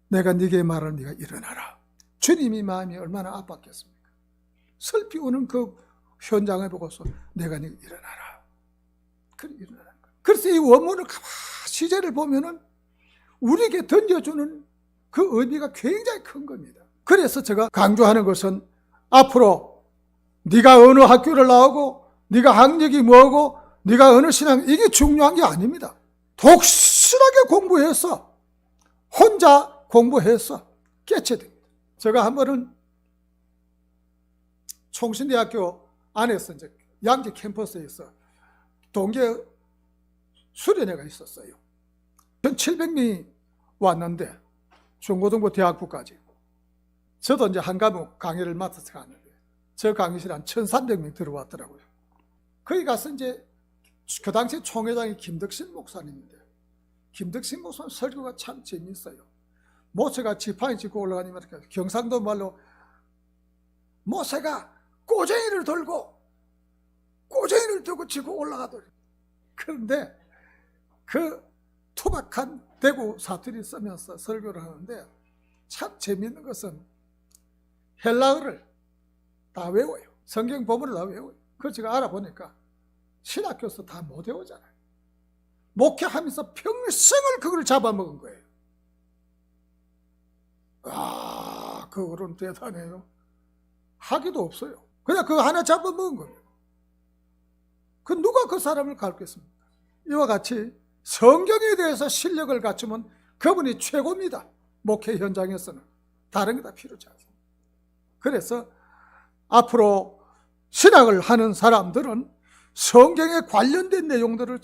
내가 네게 말하는 네가 일어나라. 주님이 마음이 얼마나 아팠겠습니까? 슬피 우는 그 현장을 보고서 내가 네가 일어나라. 그래 일어나는 거예요. 그래서 이 원문을 가만히 시제를 보면은 우리에게 던져주는 그 의미가 굉장히 큰 겁니다. 그래서 제가 강조하는 것은 앞으로 네가 어느 학교를 나오고 네가 학력이 뭐고 네가 어느 신앙 이게 중요한 게 아닙니다. 독실하게 공부해서 혼자 공부해서 깨쳐야 됩니다. 제가 한 번은 총신대학교 안에서 이제 양재 캠퍼스에서 동계 수련회가 있었어요. 1,700명이 왔는데 중고등부 대학부까지. 저도 이제 한 과목 강의를 맡아서 가는데 저 강의실에 한 1,300명 들어왔더라고요. 거기 가서 이제 그 당시 총회장이 김덕신 목사님인데 김덕신 목사님 설교가 참 재미있어요. 모세가 지팡이 짚고 올라가니까 경상도 말로 모세가 꼬쟁이를 들고 짚고 올라가더래요. 그런데 그 투박한 대구 사투리 쓰면서 설교를 하는데 참 재미있는 것은 헬라어를 다 외워요. 성경 본문을 다 외워요. 그걸 제가 알아보니까 신학교에서 다 못 외우잖아요. 목회하면서 평생을 그걸 잡아먹은 거예요. 아, 그거는 대단해요. 하기도 없어요. 그냥 그거 하나 잡아먹은 거예요. 그 누가 그 사람을 가르쳤습니까? 이와 같이 성경에 대해서 실력을 갖추면 그분이 최고입니다. 목회 현장에서는. 다른 게 다 필요치 않습니다. 그래서 앞으로 신학을 하는 사람들은 성경에 관련된 내용들을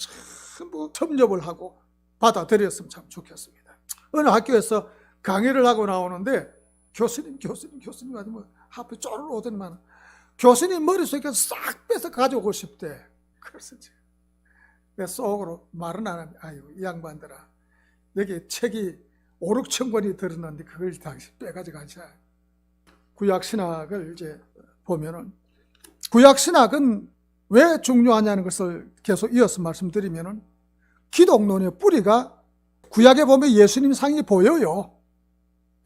전부 섭렵을 하고 받아들였으면 참 좋겠습니다. 어느 학교에서 강의를 하고 나오는데 교수님 하더니 뭐 앞에 쪼르르 오더니만 교수님 머릿속에 싹 빼서 가져오고 싶대. 그래서 내 속으로 말은 안 하면 아유 이 양반들아 여기 책이 5, 6천 권이 들었는데 그걸 당신 빼가지고 가자. 구약신학을 이제 보면은 구약신학은 왜 중요하냐는 것을 계속 이어서 말씀드리면은 기독론의 뿌리가 구약에 보면 예수님 상이 보여요.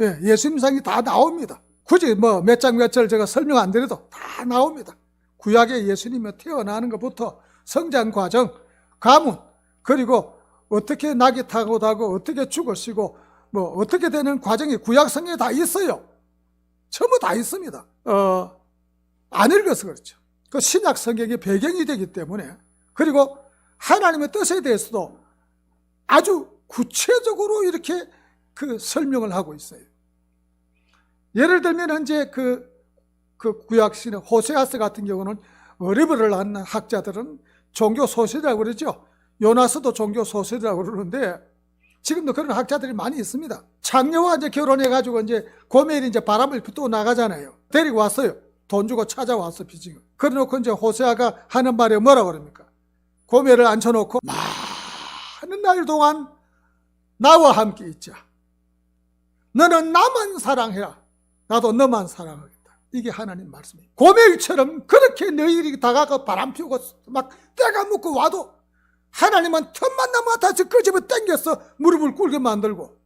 예, 예수님 상이 다 나옵니다. 굳이 뭐 몇 장 몇 절 제가 설명 안 드려도 다 나옵니다. 구약에 예수님이 태어나는 것부터 성장 과정, 가문, 그리고 어떻게 낙이 타고 어떻게 죽으시고 뭐 어떻게 되는 과정이 구약성에 다 있어요. 전부 다 있습니다. 안 읽어서 그렇죠. 그 신약 성경의 배경이 되기 때문에 그리고 하나님의 뜻에 대해서도 아주 구체적으로 이렇게 그 설명을 하고 있어요. 예를 들면 이제 그 구약신의 호세아스 같은 경우는 어리버를 한 학자들은 종교 소설이라고 그러죠. 요나스도 종교 소설이라고 그러는데 지금도 그런 학자들이 많이 있습니다. 장녀와 이제 결혼해가지고 이제 고멜이 이제 바람을 또 나가잖아요. 데리고 왔어요. 돈 주고 찾아왔어, 비징을. 그래놓고 이제 호세아가 하는 말이 뭐라고 그럽니까? 고멜을 앉혀놓고 많은 날 동안 나와 함께 있자. 너는 나만 사랑해라. 나도 너만 사랑하겠다. 이게 하나님 말씀이에요. 고멜처럼 그렇게 너희들이 다가가 바람 피우고 막 때가 묻고 와도 하나님은 틈만 나면 다시 그 집에 땡겨서 무릎을 꿇게 만들고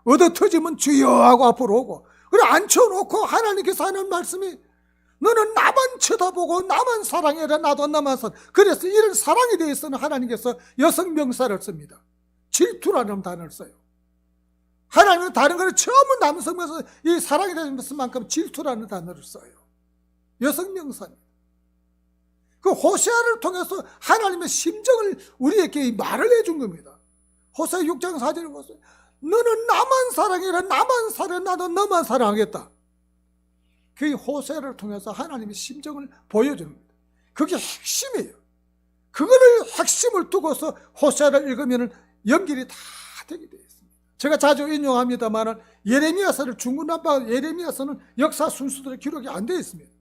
얻어 터지면 주여 하고 앞으로 오고, 그래 앉혀놓고 하나님께서 하는 말씀이 너는 나만 쳐다보고 나만 사랑해라, 나도 나만 사랑. 그래서 이런 사랑에 대해서는 하나님께서 여성 명사를 씁니다. 질투라는 단어를 써요. 하나님은 다른 거를 전부 남성 명사, 이 사랑에 대한 것만큼 질투라는 단어를 써요. 여성 명사입니다. 그 호세아를 통해서 하나님의 심정을 우리에게 말을 해준 겁니다. 호세아 6장 4절을 보세요. 너는 나만 사랑해라, 나만 사랑해, 나도 너만 사랑하겠다. 그 호세아를 통해서 하나님의 심정을 보여주는 겁니다. 그게 핵심이에요. 그거를 핵심을 두고서 호세아를 읽으면 연결이 다 되게 되어 있습니다. 제가 자주 인용합니다만 예레미야서를 중구난방, 예레미야서는 역사 순수대로 기록이 안 되어 있습니다.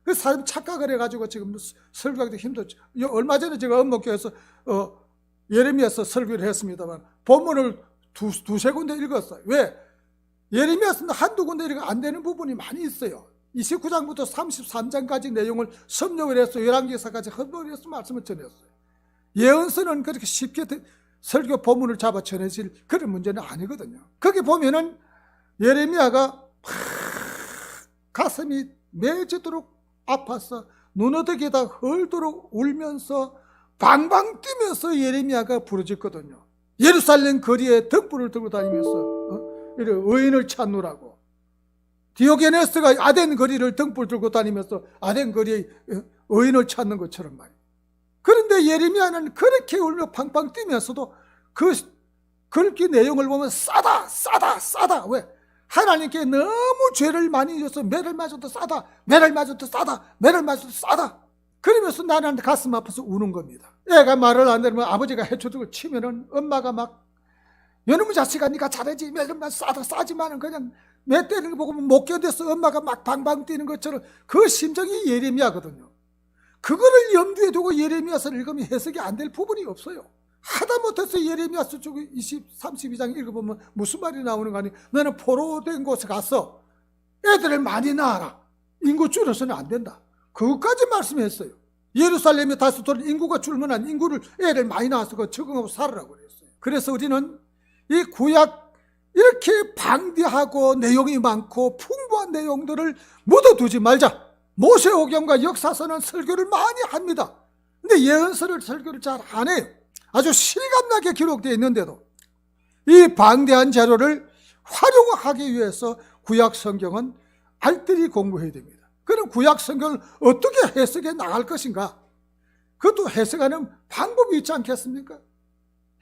그 사람 착각을 해가지고 지금 설교하기도 힘들죠. 얼마 전에 제가 엄목교에서 예레미야서 설교를 했습니다만 본문을 두세 군데 읽었어요. 왜? 예레미야서는 한두 군데 읽으면 안 되는 부분이 많이 있어요. 29장부터 33장까지 내용을 섭렵을 해서 열왕기사까지 섭렵을 해서 말씀을 전했어요. 예언서는 그렇게 쉽게 설교 본문을 잡아 전해질 그런 문제는 아니거든요. 거기 보면은 예레미야가 가슴이 맺어도록 아파서 눈어덕에다 헐도록 울면서 방방 뛰면서 예레미야가 부르짖거든요. 예루살렘 거리에 등불을 들고 다니면서 의인을 찾느라고, 디오게네스가 아덴 거리를 등불 들고 다니면서 아덴 거리에 의인을 찾는 것처럼 말이에요. 그런데 예레미야는 그렇게 울며 팡팡 뛰면서도 그 글귀 내용을 보면 싸다. 왜? 하나님께 너무 죄를 많이 져서 매를 맞아도 싸다. 그러면서 나는 가슴 아파서 우는 겁니다. 애가 말을 안 들으면 아버지가 해초두고 치면은 엄마가 막 요놈의 자식아 네가 잘하지, 매를 맞아 싸지만은 그냥 매 때리는 거 보고 못 견뎌서 엄마가 막 방방 뛰는 것처럼 그 심정이 예레미야거든요. 그거를 염두에 두고 예레미야서를 읽으면 해석이 안 될 부분이 없어요. 하다못해서 예레미야서 쪽 32장 읽어보면 무슨 말이 나오는 거 아니? 너는 포로된 곳에 가서 애들을 많이 낳아라. 인구 줄여서는 안 된다. 그것까지 말씀했어요. 예루살렘에 다시 돌아 인구가 줄면한 인구를 애를 많이 낳아서 적응하고 살으라고 그랬어요. 그래서 우리는 이 구약 이렇게 방대하고 내용이 많고 풍부한 내용들을 묻어두지 말자. 모세오경과 역사서는 설교를 많이 합니다. 근데 예언서를 설교를 잘 안 해요. 아주 실감나게 기록되어 있는데도 이 방대한 자료를 활용하기 위해서 구약 성경은 알뜰히 공부해야 됩니다. 그럼 구약 성경을 어떻게 해석해 나갈 것인가? 그것도 해석하는 방법이 있지 않겠습니까?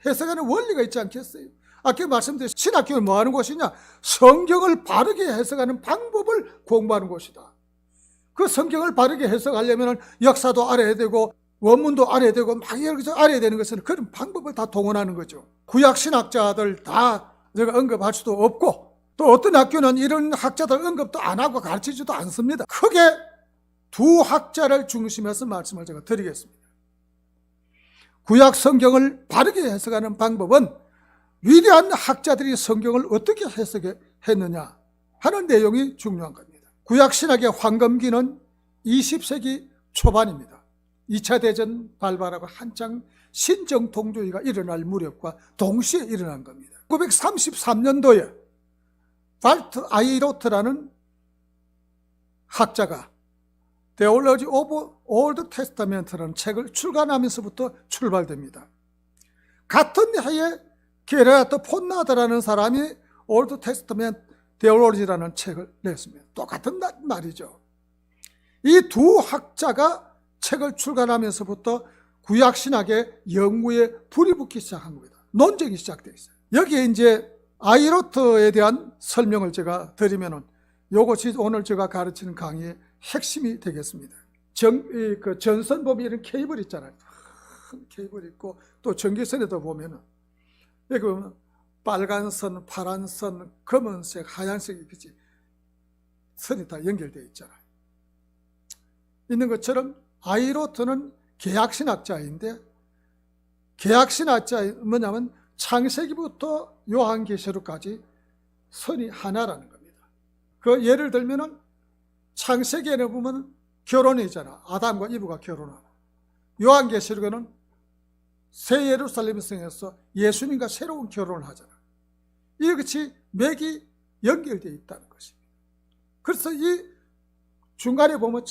해석하는 원리가 있지 않겠어요? 아까 말씀드린 신학교는 뭐 하는 곳이냐? 성경을 바르게 해석하는 방법을 공부하는 곳이다. 그 성경을 바르게 해석하려면 역사도 알아야 되고 원문도 알아야 되고 막 여기서 알아야 되는 것은 그런 방법을 다 동원하는 거죠. 구약 신학자들 다 제가 언급할 수도 없고, 또 어떤 학교는 이런 학자들 언급도 안 하고 가르치지도 않습니다. 크게 두 학자를 중심해서 말씀을 제가 드리겠습니다. 구약 성경을 바르게 해석하는 방법은 위대한 학자들이 성경을 어떻게 해석했느냐 하는 내용이 중요한 겁니다. 구약 신학의 황금기는 20세기 초반입니다. 2차 대전 발발하고 한창 신정 통조위가 일어날 무렵과 동시에 일어난 겁니다. 1933년도에 발트 아이로트라는 학자가 Theology of Old Testament라는 책을 출간하면서부터 출발됩니다. 같은 해에 게르하트 폰나드라는 사람이 Old Testament Theology라는 책을 냈습니다. 똑같은 말이죠. 이 두 학자가 책을 출간하면서부터 구약신학의 연구에 불이 붙기 시작한 겁니다. 논쟁이 시작되어 있어요. 여기에 이제 아이로트에 대한 설명을 제가 드리면은 이것이 오늘 제가 가르치는 강의의 핵심이 되겠습니다. 그 전선 보면 이런 케이블 있잖아요. 큰 케이블 있고 또 전기선에도 보면은 여기 보면 빨간 선, 파란 선, 검은색, 하얀색이 그치 선이 다 연결되어 있잖아요. 있는 것처럼 아이로트는 개약신학자인데, 개약신학자 뭐냐면 창세기부터 요한계시록까지 선이 하나라는 겁니다. 그 예를 들면은 창세기에는 보면 결혼이잖아. 아담과 이브가 결혼하고. 요한계시록에는 새 예루살렘 성에서 예수님과 새로운 결혼을 하잖아. 이렇게 맥이 연결되어 있다는 것입니다. 그래서 이 중간에 보면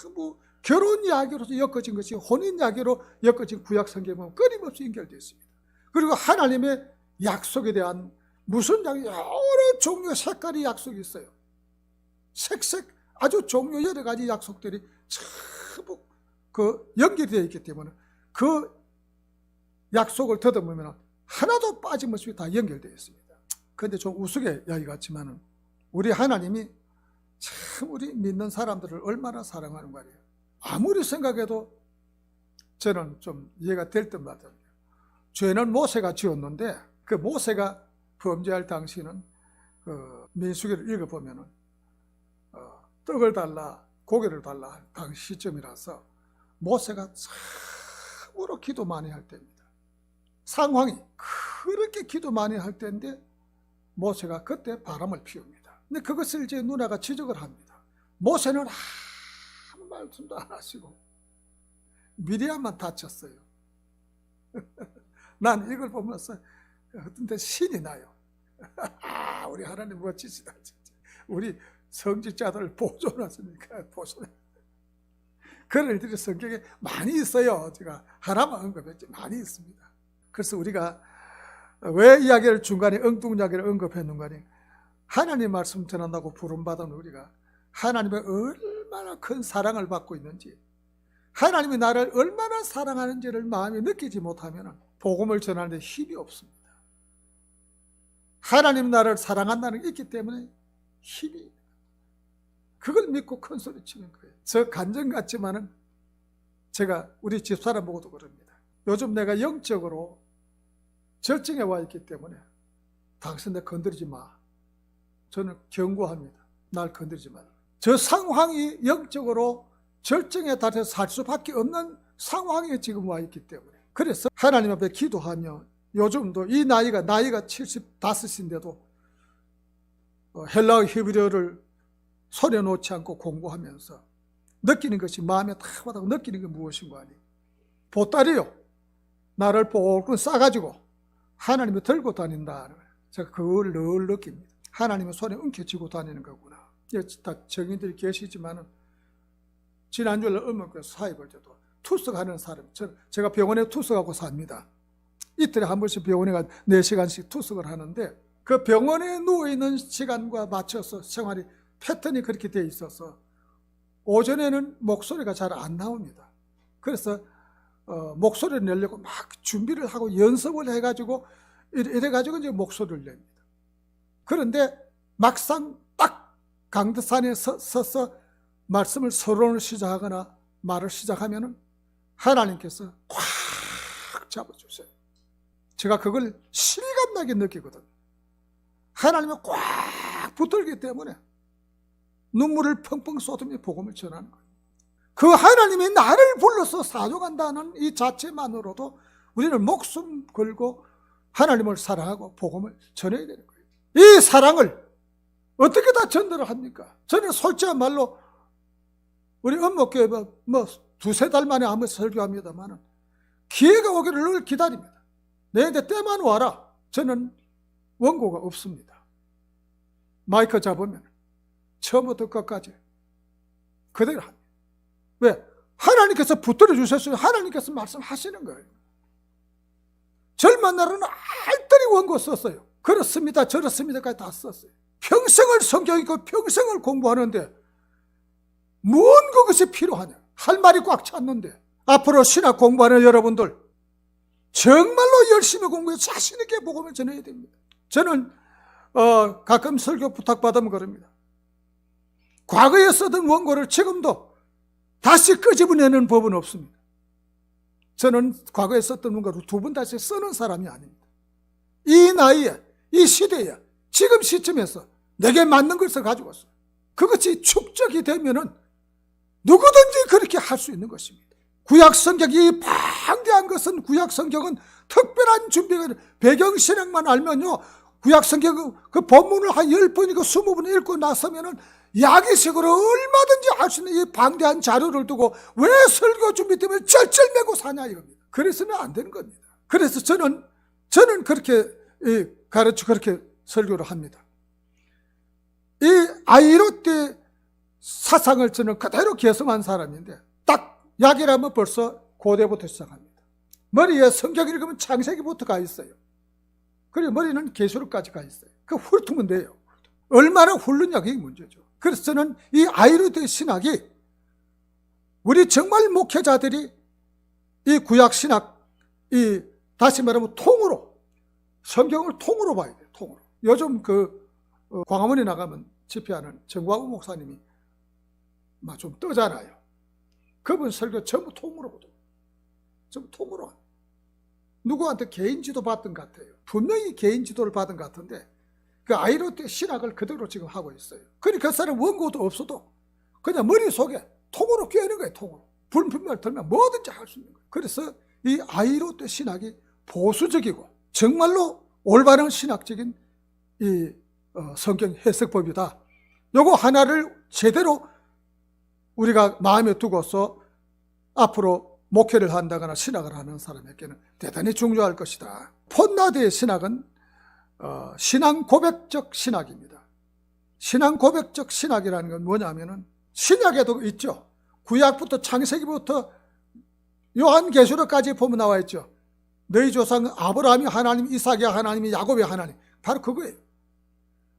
전부 결혼 이야기로서 엮어진 것이 혼인 이야기로 엮어진 구약 성경에 보면 끊임없이 연결되어 있습니다. 그리고 하나님의 약속에 대한 무슨 약속, 여러 종류 색깔의 약속이 있어요. 색색 아주 종류 여러 가지 약속들이 전부 연결되어 있기 때문에 그 약속을 더듬으면 하나도 빠짐없이 다 연결되어 있습니다. 그런데 좀 우스개 이야기 같지만은 우리 하나님이 참 우리 믿는 사람들을 얼마나 사랑하는 말이에요. 아무리 생각해도 저는 좀 이해가 될 듯 말이에요. 죄는 모세가 지었는데 그 모세가 범죄할 당시는 민수기를 읽어보면은 떡을 달라 고기를 달라 당시 시점이라서 모세가 참으로 기도 많이 할 때입니다. 상황이 그렇게 기도 많이 할 때인데 모세가 그때 바람을 피웁니다. 근데 그것을 이제 누나가 지적을 합니다. 모세는 아무 말씀도 안 하시고 미리암만 다쳤어요. 난 이걸 보면서 어떤 때 신이 나요. 우리 하나님 멋지시다. 진짜. 우리 성직자들을 보존하시니까 보존해. 그런 일들이 성경에 많이 있어요. 제가 하나만 언급했지 많이 있습니다. 그래서 우리가 왜 이야기를 중간에 엉뚱이야기를 언급했는가 하니 하나님 말씀 전한다고 부름받은 우리가 하나님의 얼마나 큰 사랑을 받고 있는지 하나님이 나를 얼마나 사랑하는지를 마음에 느끼지 못하면 복음을 전하는 데 힘이 없습니다. 하나님 나를 사랑한다는 게 있기 때문에 힘이 그걸 믿고 큰 소리 치는 거예요. 저 간증 같지만은 제가 우리 집사람 보고도 그럽니다. 요즘 내가 영적으로 절정에 와 있기 때문에 당신 내 건드리지 마. 저는 경고합니다. 날 건드리지 마라. 저 상황이 영적으로 절정에 달해서 살 수밖에 없는 상황에 지금 와 있기 때문에 그래서 하나님 앞에 기도하며 요즘도 이 나이가 75인데도 헬라어 히브리어를 손에 놓지 않고 공부하면서 느끼는 것이 마음에 탁 와닿고 느끼는 게 무엇인가 하니 보따리요 나를 볼끔 싸가지고 하나님이 들고 다닌다. 제가 그걸 늘 느낍니다. 하나님의 손에 움켜쥐고 다니는 거구나. 다 정인들이 계시지만은 지난주에 엄마께서 사입을 때도 투석하는 사람, 제가 병원에 투석하고 삽니다. 이틀에 한 번씩 병원에 가 4시간씩 투석을 하는데 그 병원에 누워있는 시간과 맞춰서 생활이 패턴이 그렇게 돼 있어서 오전에는 목소리가 잘 안 나옵니다. 그래서 목소리를 내려고 막 준비를 하고 연습을 해가지고 이래가지고 이제 목소리를 냅니다. 그런데 막상 딱 강대산에 서서 말씀을 서론을 시작하거나 말을 시작하면은 하나님께서 꽉 잡아주세요. 제가 그걸 실감나게 느끼거든요. 하나님이 꽉 붙들기 때문에 눈물을 펑펑 쏟으며 복음을 전하는 거예요. 그 하나님이 나를 불러서 사용한다는 이 자체만으로도 우리는 목숨 걸고 하나님을 사랑하고 복음을 전해야 되는 거예요. 이 사랑을 어떻게 다 전달을 합니까? 저는 솔직한 말로 우리 엄목교회 뭐 두세 달 만에 한번 설교합니다만 기회가 오기를 늘 기다립니다. 내한테 때만 와라. 저는 원고가 없습니다. 마이크 잡으면 처음부터 끝까지 그대로 합니다. 왜? 하나님께서 붙들어 주셨어요. 하나님께서 말씀하시는 거예요. 젊은 날은 알뜰히 원고 썼어요. 그렇습니다. 저렇습니다까지 다 썼어요. 평생을 성경 읽고 평생을 공부하는데 무언 그것이 필요하냐? 할 말이 꽉 찼는데 앞으로 신학 공부하는 여러분들 정말로 열심히 공부해서 자신 있게 복음을 전해야 됩니다. 저는 가끔 설교 부탁받으면 그럽니다. 과거에 쓰던 원고를 지금도 다시 끄집어내는 법은 없습니다. 저는 과거에 썼던 원고를 2번 다시 쓰는 사람이 아닙니다. 이 나이에 이 시대에 지금 시점에서 내게 맞는 것을 가지고 왔어요. 그것이 축적이 되면은 누구든지 그렇게 할 수 있는 것입니다. 구약 성경이 방대한 것은 구약 성경은 특별한 준비가 배경 신앙만 알면요. 구약 성경 그 본문을 한 10번이고 20번 읽고 나서면은 야기식으로 얼마든지 할 수 있는 이 방대한 자료를 두고 왜 설교 준비 때문에 쩔쩔매고 사냐 이겁니다. 그래서는 안 되는 겁니다. 그래서 저는 그렇게 그렇게 설교를 합니다. 이 아이로트 사상을 저는 그대로 계승한 사람인데, 딱 야기라면 벌써 고대부터 시작합니다. 머리에 성경 읽으면 창세기부터 가 있어요. 그리고 머리는 계시록까지 가 있어요. 그 훑으면 돼요. 얼마나 훑느냐 그게 문제죠. 그래서 저는 이 아이로트 신학이 우리 정말 목회자들이 이 구약 신학, 다시 말하면 통으로, 성경을 통으로 봐야 돼요. 통으로. 요즘 광화문에 나가면 집회하는 정광훈 목사님이 막 좀 떠잖아요. 그분 설교 전부 통으로 보죠. 전부 통으로. 누구한테 개인 지도 받은 것 같아요. 분명히 개인 지도를 받은 것 같은데 그 아이로트 신학을 그대로 지금 하고 있어요. 그러니까 그 사람 원고도 없어도 그냥 머릿속에 통으로 꿰는 거예요. 통으로. 불분별 들면 뭐든지 할 수 있는 거예요. 그래서 이 아이로트 신학이 보수적이고 정말로 올바른 신학적인 이 성경 해석법이다. 요거 하나를 제대로 우리가 마음에 두고서 앞으로 목회를 한다거나 신학을 하는 사람에게는 대단히 중요할 것이다. 폰나드의 신학은 신앙 고백적 신학입니다. 신앙 고백적 신학이라는 건 뭐냐면은 신약에도 있죠. 구약부터 창세기부터 요한계시록까지 보면 나와 있죠. 너희 조상 아브라함이 하나님, 이삭이 하나님이 야곱이 하나님. 바로 그거예요.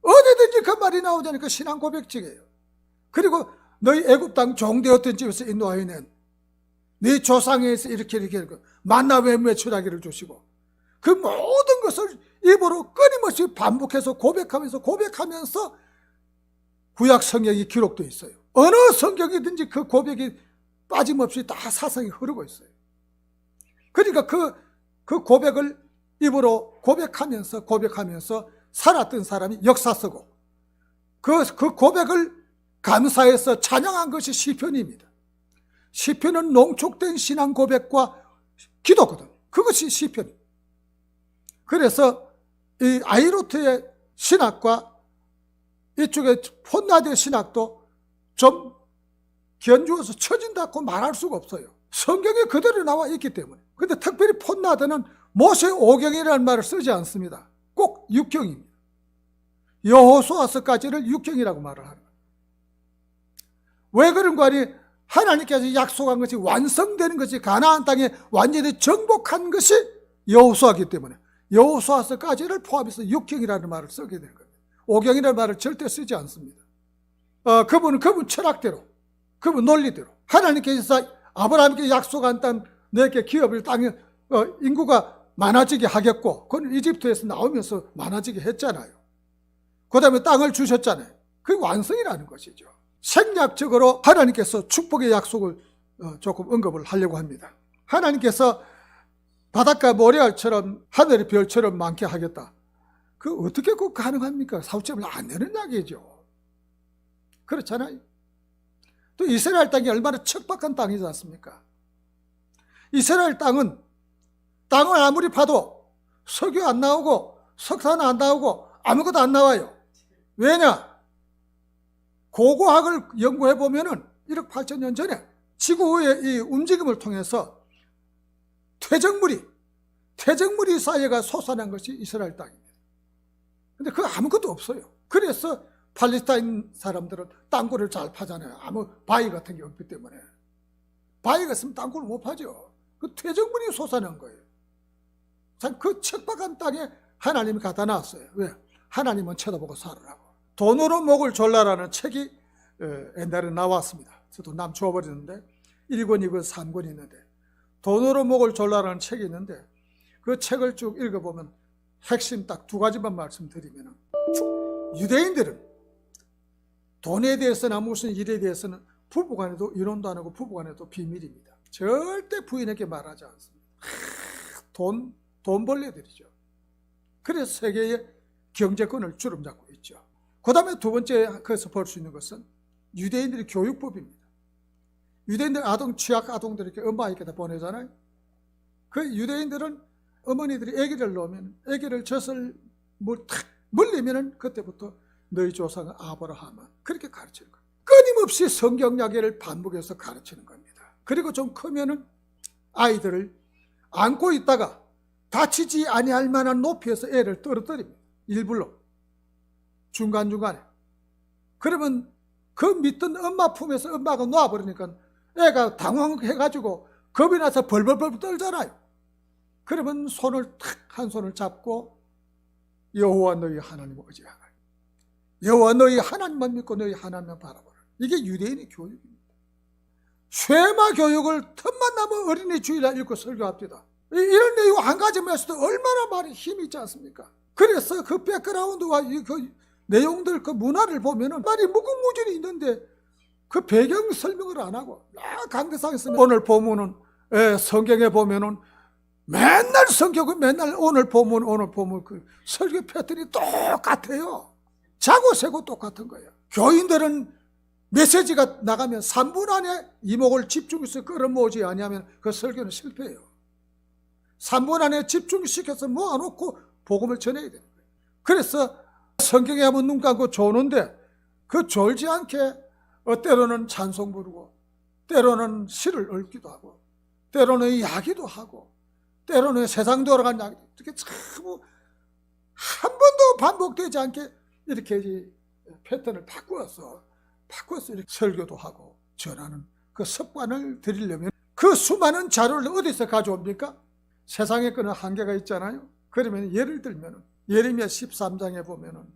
어디든지 그 말이 나오자니까 신앙 고백적이에요. 그리고 너희 애굽 땅 종되었던 집에서 인도하여 낸 네 조상에서 이렇게 만나 뱀의 추라기를 주시고 그 모든 것을 입으로 끊임없이 반복해서 고백하면서 구약 성경이 기록되어 있어요. 어느 성경이든지 그 고백이 빠짐없이 다 사상이 흐르고 있어요. 그러니까 그 고백을 입으로 고백하면서 살았던 사람이 역사 쓰고 그 고백을 감사해서 찬양한 것이 시편입니다. 시편은 농축된 신앙 고백과 기도거든. 그것이 시편. 그래서 이 아이로트의 신학과 이쪽에 폰나드의 신학도 좀 견주어서 처진다고 말할 수가 없어요. 성경에 그대로 나와 있기 때문에. 근데 특별히 폰나드는 모세 오경이라는 말을 쓰지 않습니다. 꼭 육경입니다. 여호수아서까지를 육경이라고 말을 하는 거예요. 왜 그런가 하니 하나님께서 약속한 것이 완성되는 것이 가나안 땅에 완전히 정복한 것이 여호수아이기 때문에 여호수아서까지를 포함해서 육경이라는 말을 쓰게 되는 겁니다. 오경이라는 말을 절대 쓰지 않습니다. 그분 철학대로, 그분 논리대로 하나님께서 아브라함께 약속한 땅 너에게 기업을 땅에 인구가 많아지게 하겠고 그건 이집트에서 나오면서 많아지게 했잖아요. 그 다음에 땅을 주셨잖아요. 그게 완성이라는 것이죠. 생략적으로 하나님께서 축복의 약속을 조금 언급을 하려고 합니다. 하나님께서 바닷가 모래알처럼 하늘의 별처럼 많게 하겠다. 그 어떻게 그 가능합니까? 사후점을 안 내는 이야기죠. 그렇잖아요. 또 이스라엘 땅이 얼마나 척박한 땅이지 않습니까? 이스라엘 땅을 아무리 봐도 석유 안 나오고 석탄 안 나오고 아무것도 안 나와요. 왜냐? 고고학을 연구해 보면은 1억 8천 년 전에 지구의 이 움직임을 통해서 퇴적물이 사이가 솟아난 것이 이스라엘 땅입니다. 근데 그거 아무것도 없어요. 그래서 팔레스타인 사람들은 땅굴을 잘 파잖아요. 아무 바위 같은 게 없기 때문에. 바위가 있으면 땅굴을 못 파죠. 그 퇴적물이 솟아난 거예요. 참 그 척박한 땅에 하나님이 갖다 놨어요. 왜? 하나님은 쳐다보고 살으라고. 돈으로 목을 졸라라는 책이 옛날에 나왔습니다. 저도 남 주워버렸는데 1권, 2권, 3권 있는데 돈으로 목을 졸라라는 책이 있는데 그 책을 쭉 읽어보면 핵심 딱 두 가지만 말씀드리면 유대인들은 돈에 대해서나 무슨 일에 대해서는 부부간에도 이론도 안 하고 부부간에도 비밀입니다. 절대 부인에게 말하지 않습니다. 돈 벌레들이죠. 그래서 세계의 경제권을 주름잡고 있죠. 그 다음에 두 번째 거기서 볼 수 있는 것은 유대인들의 교육법입니다. 유대인들 취약 아동들 이렇게 엄마에게다 보내잖아요. 그 유대인들은 어머니들이 아기를 넣으면 아기를 젖을 탁 물리면은 그때부터 너희 조상 아브라함은 그렇게 가르치는 거예요. 끊임없이 성경 이야기를 반복해서 가르치는 겁니다. 그리고 좀 크면은 아이들을 안고 있다가 다치지 아니할 만한 높이에서 애를 떨어뜨립니다. 일부러 중간중간에. 그러면 그 믿던 엄마 품에서 엄마가 놓아버리니까 애가 당황해가지고 겁이 나서 벌벌벌 떨잖아요. 그러면 손을 탁 한 손을 잡고 여호와 너희 하나님을 의지하라. 여호와 너희 하나님만 믿고 너희 하나님만 바라보라. 이게 유대인의 교육입니다. 쉐마 교육을 틈만 나면 어린이 주일날 읽고 설교합니다. 이런 내용 한 가지만 해서도 얼마나 많이 힘이 있지 않습니까? 그래서 그 백그라운드와 그 내용들, 그 문화를 보면은 말이 무궁무진이 있는데 그 배경 설명을 안 하고 강대상에서 오늘 보면은 성경에 보면은 맨날 성경은 맨날 오늘 보면 그 설교 패턴이 똑같아요. 자고 세고 똑같은 거예요. 교인들은 메시지가 나가면 3분 안에 이목을 집중해서 끌어모으지 아니하면 그 설교는 실패해요. 3분 안에 집중시켜서 모아놓고 복음을 전해야 되는 거예요. 그래서 성경에 한번 눈 감고 조는데 그 졸지 않게 때로는 찬송 부르고 때로는 시를 읽기도 하고 때로는 이야기도 하고 때로는 세상 돌아간 이야기 이렇게 참 한 번도 반복되지 않게 이렇게 패턴을 바꾸어서 이렇게 설교도 하고 전하는 그 습관을 들이려면 그 수많은 자료를 어디서 가져옵니까? 세상에 그는 한계가 있잖아요. 그러면 예를 들면 예레미야 13장에 보면은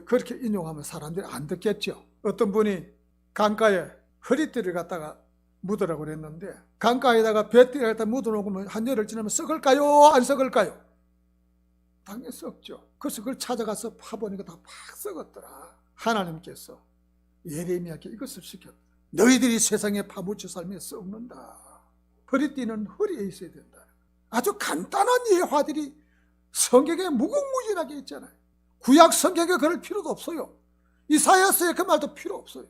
그렇게 인용하면 사람들이 안 듣겠죠. 어떤 분이 강가에 허리띠를 갖다가 묻으라고 그랬는데 강가에다가 뱃띠를 갖다 묻어놓으면 한 열흘 지나면 썩을까요? 안 썩을까요? 당연히 썩죠. 그래서 그걸 찾아가서 파보니까 다 팍 썩었더라. 하나님께서 예레미야에게 이것을 시켰다. 너희들이 세상에 파묻혀 살면 썩는다. 허리띠는 허리에 있어야 된다. 아주 간단한 예화들이 성경에 무궁무진하게 있잖아요. 구약 성경에 그럴 필요도 없어요. 이사야서에 그 말도 필요 없어요.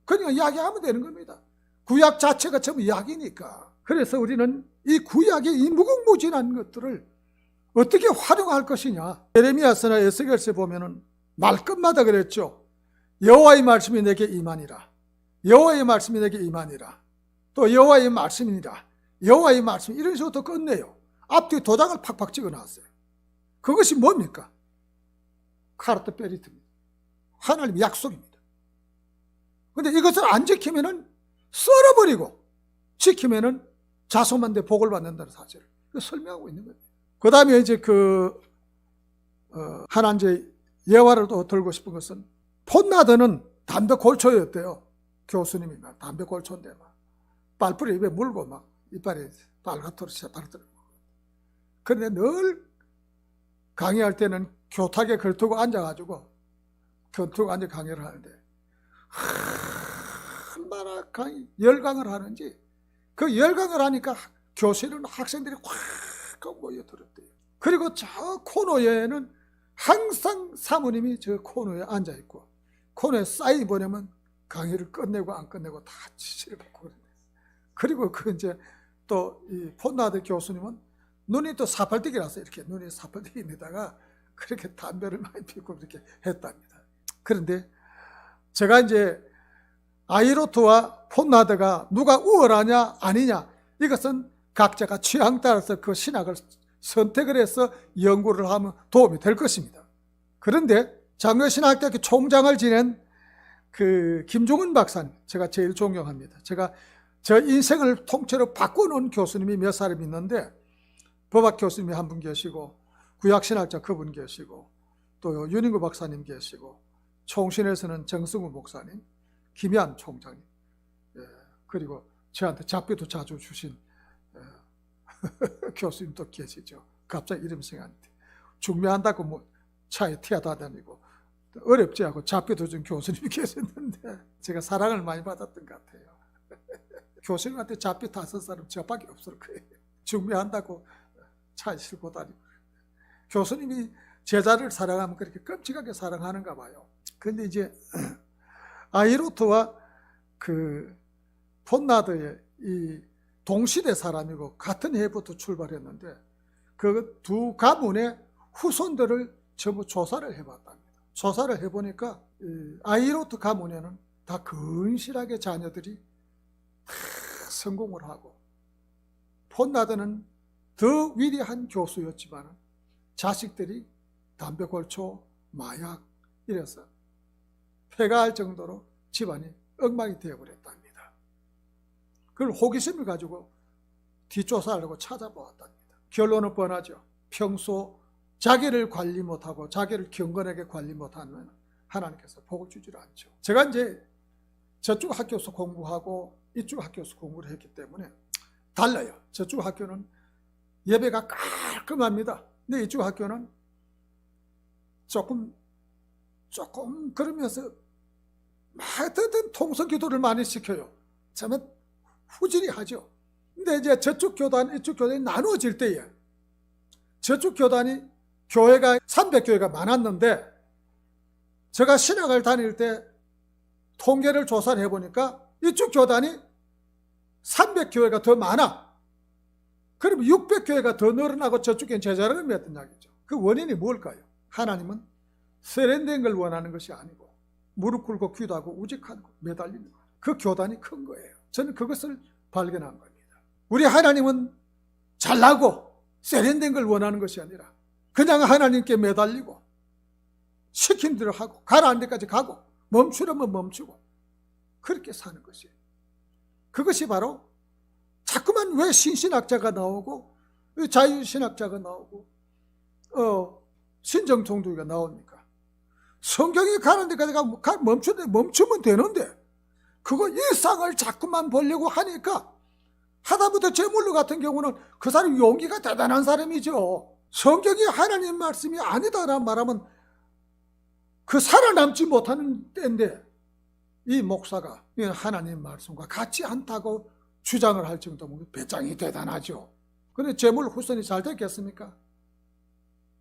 그냥 이야기하면 되는 겁니다. 구약 자체가 전부 이야기니까. 그래서 우리는 이 구약의 이 무궁무진한 것들을 어떻게 활용할 것이냐. 예레미야서나 에스겔서에 보면은 말끝마다 그랬죠. 여호와의 말씀이 내게 임하니라. 여호와의 말씀이 내게 임하니라. 또 여호와의 말씀이니라. 여호와의 말씀 이런 식으로 끝내요. 앞뒤 도장을 팍팍 찍어놨어요. 그것이 뭡니까? 카르트 베리트입니다. 하나님의 약속입니다. 그런데 이것을 안 지키면은 썰어버리고 지키면은 자손만대 복을 받는다는 사실을 설명하고 있는 거예요. 그 다음에 이제 하나 이제 예화를 또 들고 싶은 것은 폰나드는 담배 골초였대요. 교수님이 막 담배 골초인데 막 빨뿌리 입에 물고 막 이빨에 빨갛도록 시작하더라고요. 그런데 늘 강의할 때는 교탁에 걸터고 앉아가지고 견투고 앉아 강의를 하는데 얼마나 열강을 하는지 그 열강을 하니까 교실은 학생들이 확 모여들었대요. 그리고 저 코너에는 항상 사모님이 저 코너에 앉아있고 코너에 사인 보내면 강의를 끝내고 안 끝내고 다 지시를 받고 그래요. 그리고 그 이제 또 이 폰나드 교수님은 눈이 또 사팔뜨기라서 이렇게 눈이 사팔뜨기에다가 그렇게 담배를 많이 피우고 그렇게 했답니다. 그런데 제가 이제 아이로트와 폰나드가 누가 우월하냐 아니냐 이것은 각자가 취향 따라서 그 신학을 선택을 해서 연구를 하면 도움이 될 것입니다. 그런데 장로신학대학교 총장을 지낸 그 김종은 박사님 제가 제일 존경합니다. 제가 저 인생을 통째로 바꿔놓은 교수님이 몇 사람 있는데 법학 교수님이 한 분 계시고 구약신학자 그분 계시고 또 윤인구 박사님 계시고 총신에서는 정승우 목사님, 김현 총장님 그리고 저한테 잡비도 자주 주신 교수님도 계시죠. 갑자기 이름 생각나는데 중매한다고 뭐 차에 튀어다니고 어렵지 않고 잡비도 준 교수님이 계셨는데 제가 사랑을 많이 받았던 것 같아요. 교수님한테 잡비 타선 사람 저밖에 없을 거예요. 중매한다고 차에 싣고 다니고. 교수님이 제자를 사랑하면 그렇게 끔찍하게 사랑하는가 봐요. 근데 이제 아이로트와 그 폰나드의 이 동시대 사람이고 같은 해부터 출발했는데 그 두 가문의 후손들을 전부 조사를 해봤답니다. 조사를 해보니까 아이로트 가문에는 다 건실하게 자녀들이 다 성공을 하고, 폰나드는 더 위대한 교수였지만 자식들이 담배 골초, 마약 이래서 폐가할 정도로 집안이 엉망이 되어버렸답니다. 그걸 호기심을 가지고 뒷조사하려고 찾아보았답니다. 결론은 뻔하죠. 평소 자기를 관리 못하고 자기를 경건하게 관리 못하면 하나님께서 복을 주질 않죠. 제가 이제 저쪽 학교에서 공부하고 이쪽 학교에서 공부를 했기 때문에 달라요. 저쪽 학교는 예배가 깔끔합니다. 근데 이쪽 학교는 조금 그러면서 하여튼 통성 기도를 많이 시켜요. 참 후질이 하죠. 근데 이제 저쪽 교단, 이쪽 교단이 나누어질 때에 저쪽 교단이 교회가 300교회가 많았는데 제가 신학을 다닐 때 통계를 조사를 해보니까 이쪽 교단이 300교회가 더 많아. 그럼 600교회가 더 늘어나고 저쪽엔 제자를 맺던 이야기죠. 그 원인이 뭘까요? 하나님은 세련된 걸 원하는 것이 아니고 무릎 꿇고 기도하고 우직한 거, 매달리는 거. 그 교단이 큰 거예요. 저는 그것을 발견한 겁니다. 우리 하나님은 잘나고 세련된 걸 원하는 것이 아니라 그냥 하나님께 매달리고 시킨 대로 하고 가라앉는 데까지 가고 멈추려면 멈추고 그렇게 사는 것이에요. 그것이 바로 자꾸만 왜 신신학자가 나오고 자유신학자가 나오고 신정통주의가 나옵니까? 성경이 가는 데까지 멈추면 되는데 그거 일상을 자꾸만 보려고 하니까 하다못해 제물로 같은 경우는 그 사람이 용기가 대단한 사람이죠. 성경이 하나님 말씀이 아니다라고 말하면 그 살아남지 못하는 때인데 이 목사가 하나님 말씀과 같지 않다고 주장을 할 정도면 배짱이 대단하죠. 그런데 제물 후손이 잘 됐겠습니까?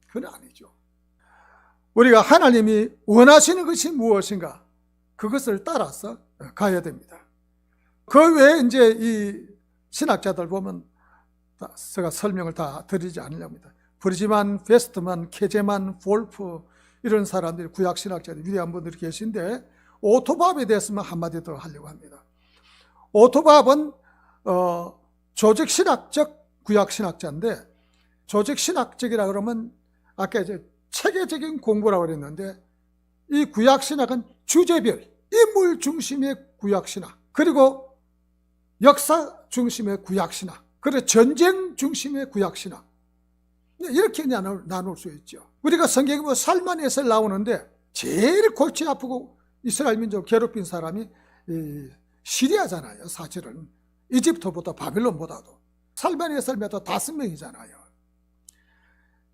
그건 아니죠. 우리가 하나님이 원하시는 것이 무엇인가 그것을 따라서 가야 됩니다. 그 외에 이제 이 신학자들 보면 제가 설명을 다 드리지 않으려고 합니다. 브리지만, 페스트만, 케제만, 볼프 이런 사람들이 구약신학자들이 위대한 분들이 계신데 오토밥에 대해서만 한마디 더 하려고 합니다. 오토밥은 조직신학적 구약신학자인데 조직신학적이라 그러면 아까 이제 체계적인 공부라고 그랬는데 이 구약신학은 주제별, 인물 중심의 구약신학 그리고 역사 중심의 구약신학 그리고 전쟁 중심의 구약신학 이렇게 나눌 수 있죠. 우리가 성경에 뭐 살만에서 나오는데 제일 골치 아프고 이스라엘 민족 괴롭힌 사람이 시리아잖아요. 사실은 이집트보다 바빌론보다도 살만에서 몇 5명이잖아요.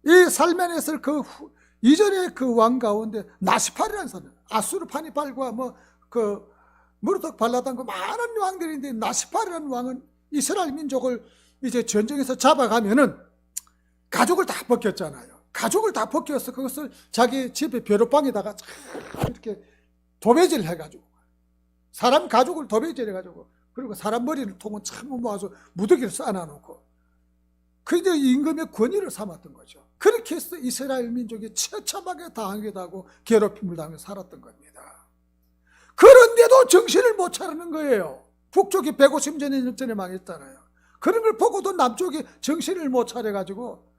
이 살만에서 그 이전에 그 왕 가운데 나시팔이라는 사람, 아수르파니팔과 무르독 발라단 그 많은 왕들인데 나시팔이라는 왕은 이스라엘 민족을 이제 전쟁에서 잡아가면은 가죽을 다 벗겼잖아요. 가죽을 다 벗겨서 그것을 자기 집에 벼룩방에다가 이렇게 도배질 해가지고 사람 가죽을 도배질 해가지고 그리고 사람 머리를 통은 참 모아서 무더기를 쌓아놓고 그게 임금의 권위를 삼았던 거죠. 그렇게 해서 이스라엘 민족이 처참하게 당하기도 하고 괴롭힘을 당하며 살았던 겁니다. 그런데도 정신을 못 차리는 거예요. 북쪽이 150년 전에 망했잖아요. 그런 걸 보고도 남쪽이 정신을 못 차려가지고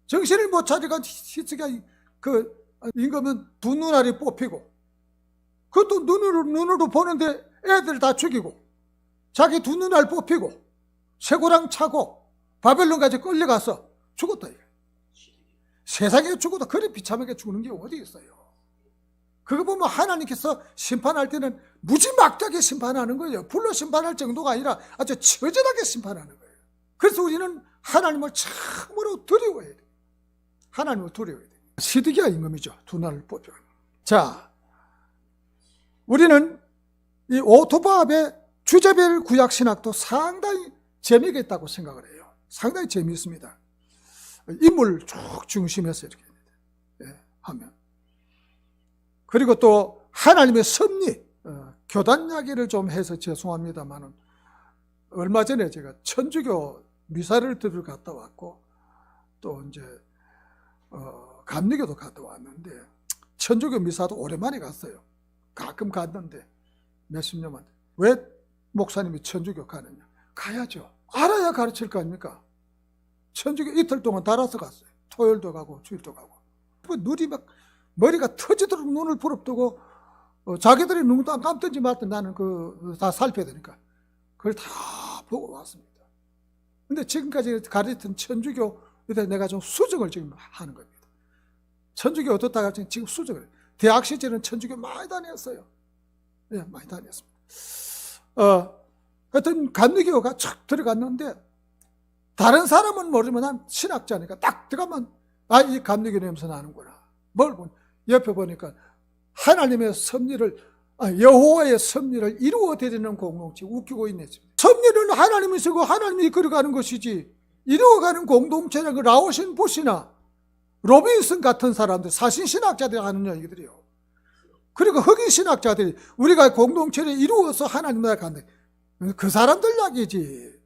정신을 못 차리가 히스기야 그 임금은 두 눈알이 뽑히고 그것도 눈으로 보는데 애들 다 죽이고 자기 두 눈알 뽑히고 쇠고랑 차고 바벨론까지 끌려가서 죽었다. 세상에 죽어도 그리 비참하게 죽는 게 어디 있어요. 그거 보면 하나님께서 심판할 때는 무지막지하게 심판하는 거예요. 불로 심판할 정도가 아니라 아주 처절하게 심판하는 거예요. 그래서 우리는 하나님을 참으로 두려워해야 돼요. 하나님을 두려워해야 돼요. 시드기야 임금이죠. 두 날을 뽑혀. 자, 우리는 이 오토밥의 주제별 구약신학도 상당히 재미가 있다고 생각을 해요. 상당히 재미있습니다. 인물 쭉 중심에서 이렇게 하면. 그리고 또 하나님의 섭리, 교단 이야기를 좀 해서 죄송합니다만은 얼마 전에 제가 천주교 미사를 들으러 갔다 왔고 또 이제 감리교도 갔다 왔는데 천주교 미사도 오랜만에 갔어요. 가끔 갔는데 몇십 년만. 왜 목사님이 천주교 가느냐? 가야죠. 알아야 가르칠 거 아닙니까? 천주교 이틀 동안 달아서 갔어요. 토요일도 가고 주일도 가고. 눈이 막 머리가 터지도록 눈을 부릅뜨고 자기들이 눈도 안 감든지 말든 나는 다 살펴야 되니까 그걸 다 보고 왔습니다. 근데 지금까지 가르쳤던 천주교 내가 좀 수정을 지금 하는 겁니다. 천주교 어떻다가 지금 수정을. 대학 시절은 천주교 많이 다녔어요. 네, 많이 다녔습니다. 하여튼 감리교가 촥 들어갔는데 다른 사람은 모르지만 난 신학자니까 딱 들어가면 이 감리교 냄새 나는구나. 뭘 보니 옆에 보니까 하나님의 섭리를 여호와의 섭리를 이루어 드리는 공동체 웃기고 있네. 섭리는 하나님이 쓰고 하나님이 이끌어가는 것이지 이루어가는 공동체는 그 라오신 부시나 로빈슨 같은 사람들 사신신학자들이 하는 얘기들이요. 그리고 흑인신학자들이 우리가 공동체를 이루어서 하나님 나라에 간다. 그 사람들 이야기지.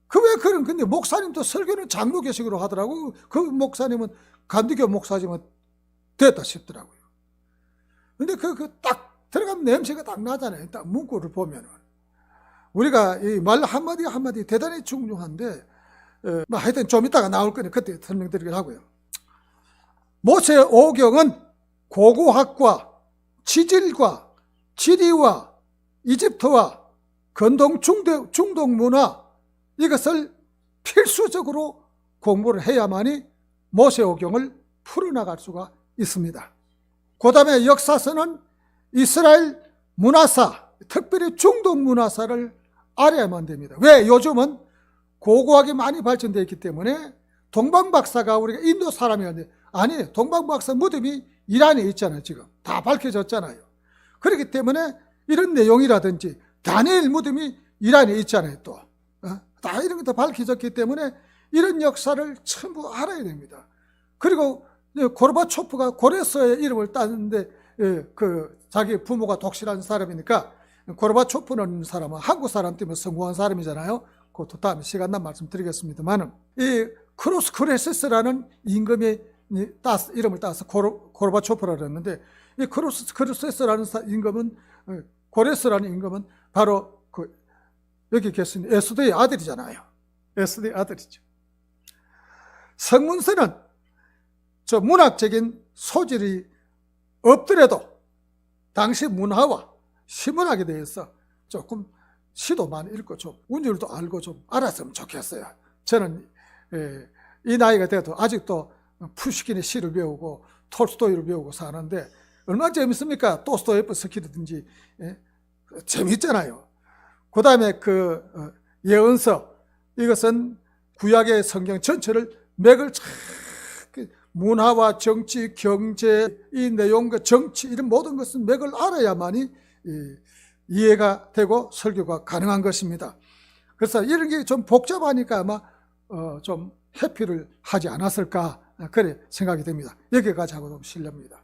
근데 목사님도 설교는 장로교식으로 하더라고. 그 목사님은 감리교 목사지만 됐다 싶더라고요. 근데 딱 들어가면 냄새가 딱 나잖아요. 딱 문구를 보면은. 우리가 이 말 한마디 한마디 대단히 중요한데, 하여튼 좀 이따가 나올 거니 그때 설명드리기로 하고요. 모세 오경은 고고학과 지질과 지리와 이집트와 건동 중동 문화 이것을 필수적으로 공부를 해야만이 모세오경을 풀어나갈 수가 있습니다. 그 다음에 역사서는 이스라엘 문화사, 특별히 중동 문화사를 알아야만 됩니다. 왜? 요즘은 고고학이 많이 발전되어 있기 때문에 동방박사가 우리가 인도 사람이었는데 아니, 동방박사 무덤이 이란에 있잖아요. 지금 다 밝혀졌잖아요. 그렇기 때문에 이런 내용이라든지 다니엘 무덤이 이란에 있잖아요. 또 다 이런 게 다 밝혀졌기 때문에 이런 역사를 전부 알아야 됩니다. 그리고 고르바초프가 고레스의 이름을 따는데 자기 부모가 독실한 사람이니까 고르바초프는 사람은 한국 사람 때문에 성공한 사람이잖아요. 그것도 다음에 시간 난 말씀드리겠습니다만 이 크루스크레세스라는 임금이 이름을 따서 고르바초프라고 했는데 이 크루스크레세스라는 임금은 고레스라는 임금은 바로 여기 계신 에스더의 아들이잖아요. 에스더의 아들이죠. 성문서는 저 문학적인 소질이 없더라도 당시 문화와 시문학에 대해서 조금 시도 많이 읽고 좀 운율도 알고 좀 알았으면 좋겠어요. 저는 이 나이가 돼도 아직도 푸시킨의 시를 배우고 톨스토이를 배우고 사는데 얼마나 재밌습니까? 도스토옙스키든지 재밌잖아요. 그 다음에 예언서 이것은 구약의 성경 전체를 맥을 문화와 정치, 경제, 이 내용과 정치 이런 모든 것은 맥을 알아야만이 이해가 되고 설교가 가능한 것입니다. 그래서 이런 게 좀 복잡하니까 아마 좀 회피를 하지 않았을까 그래 생각이 됩니다. 여기까지 하고 좀 실례입니다.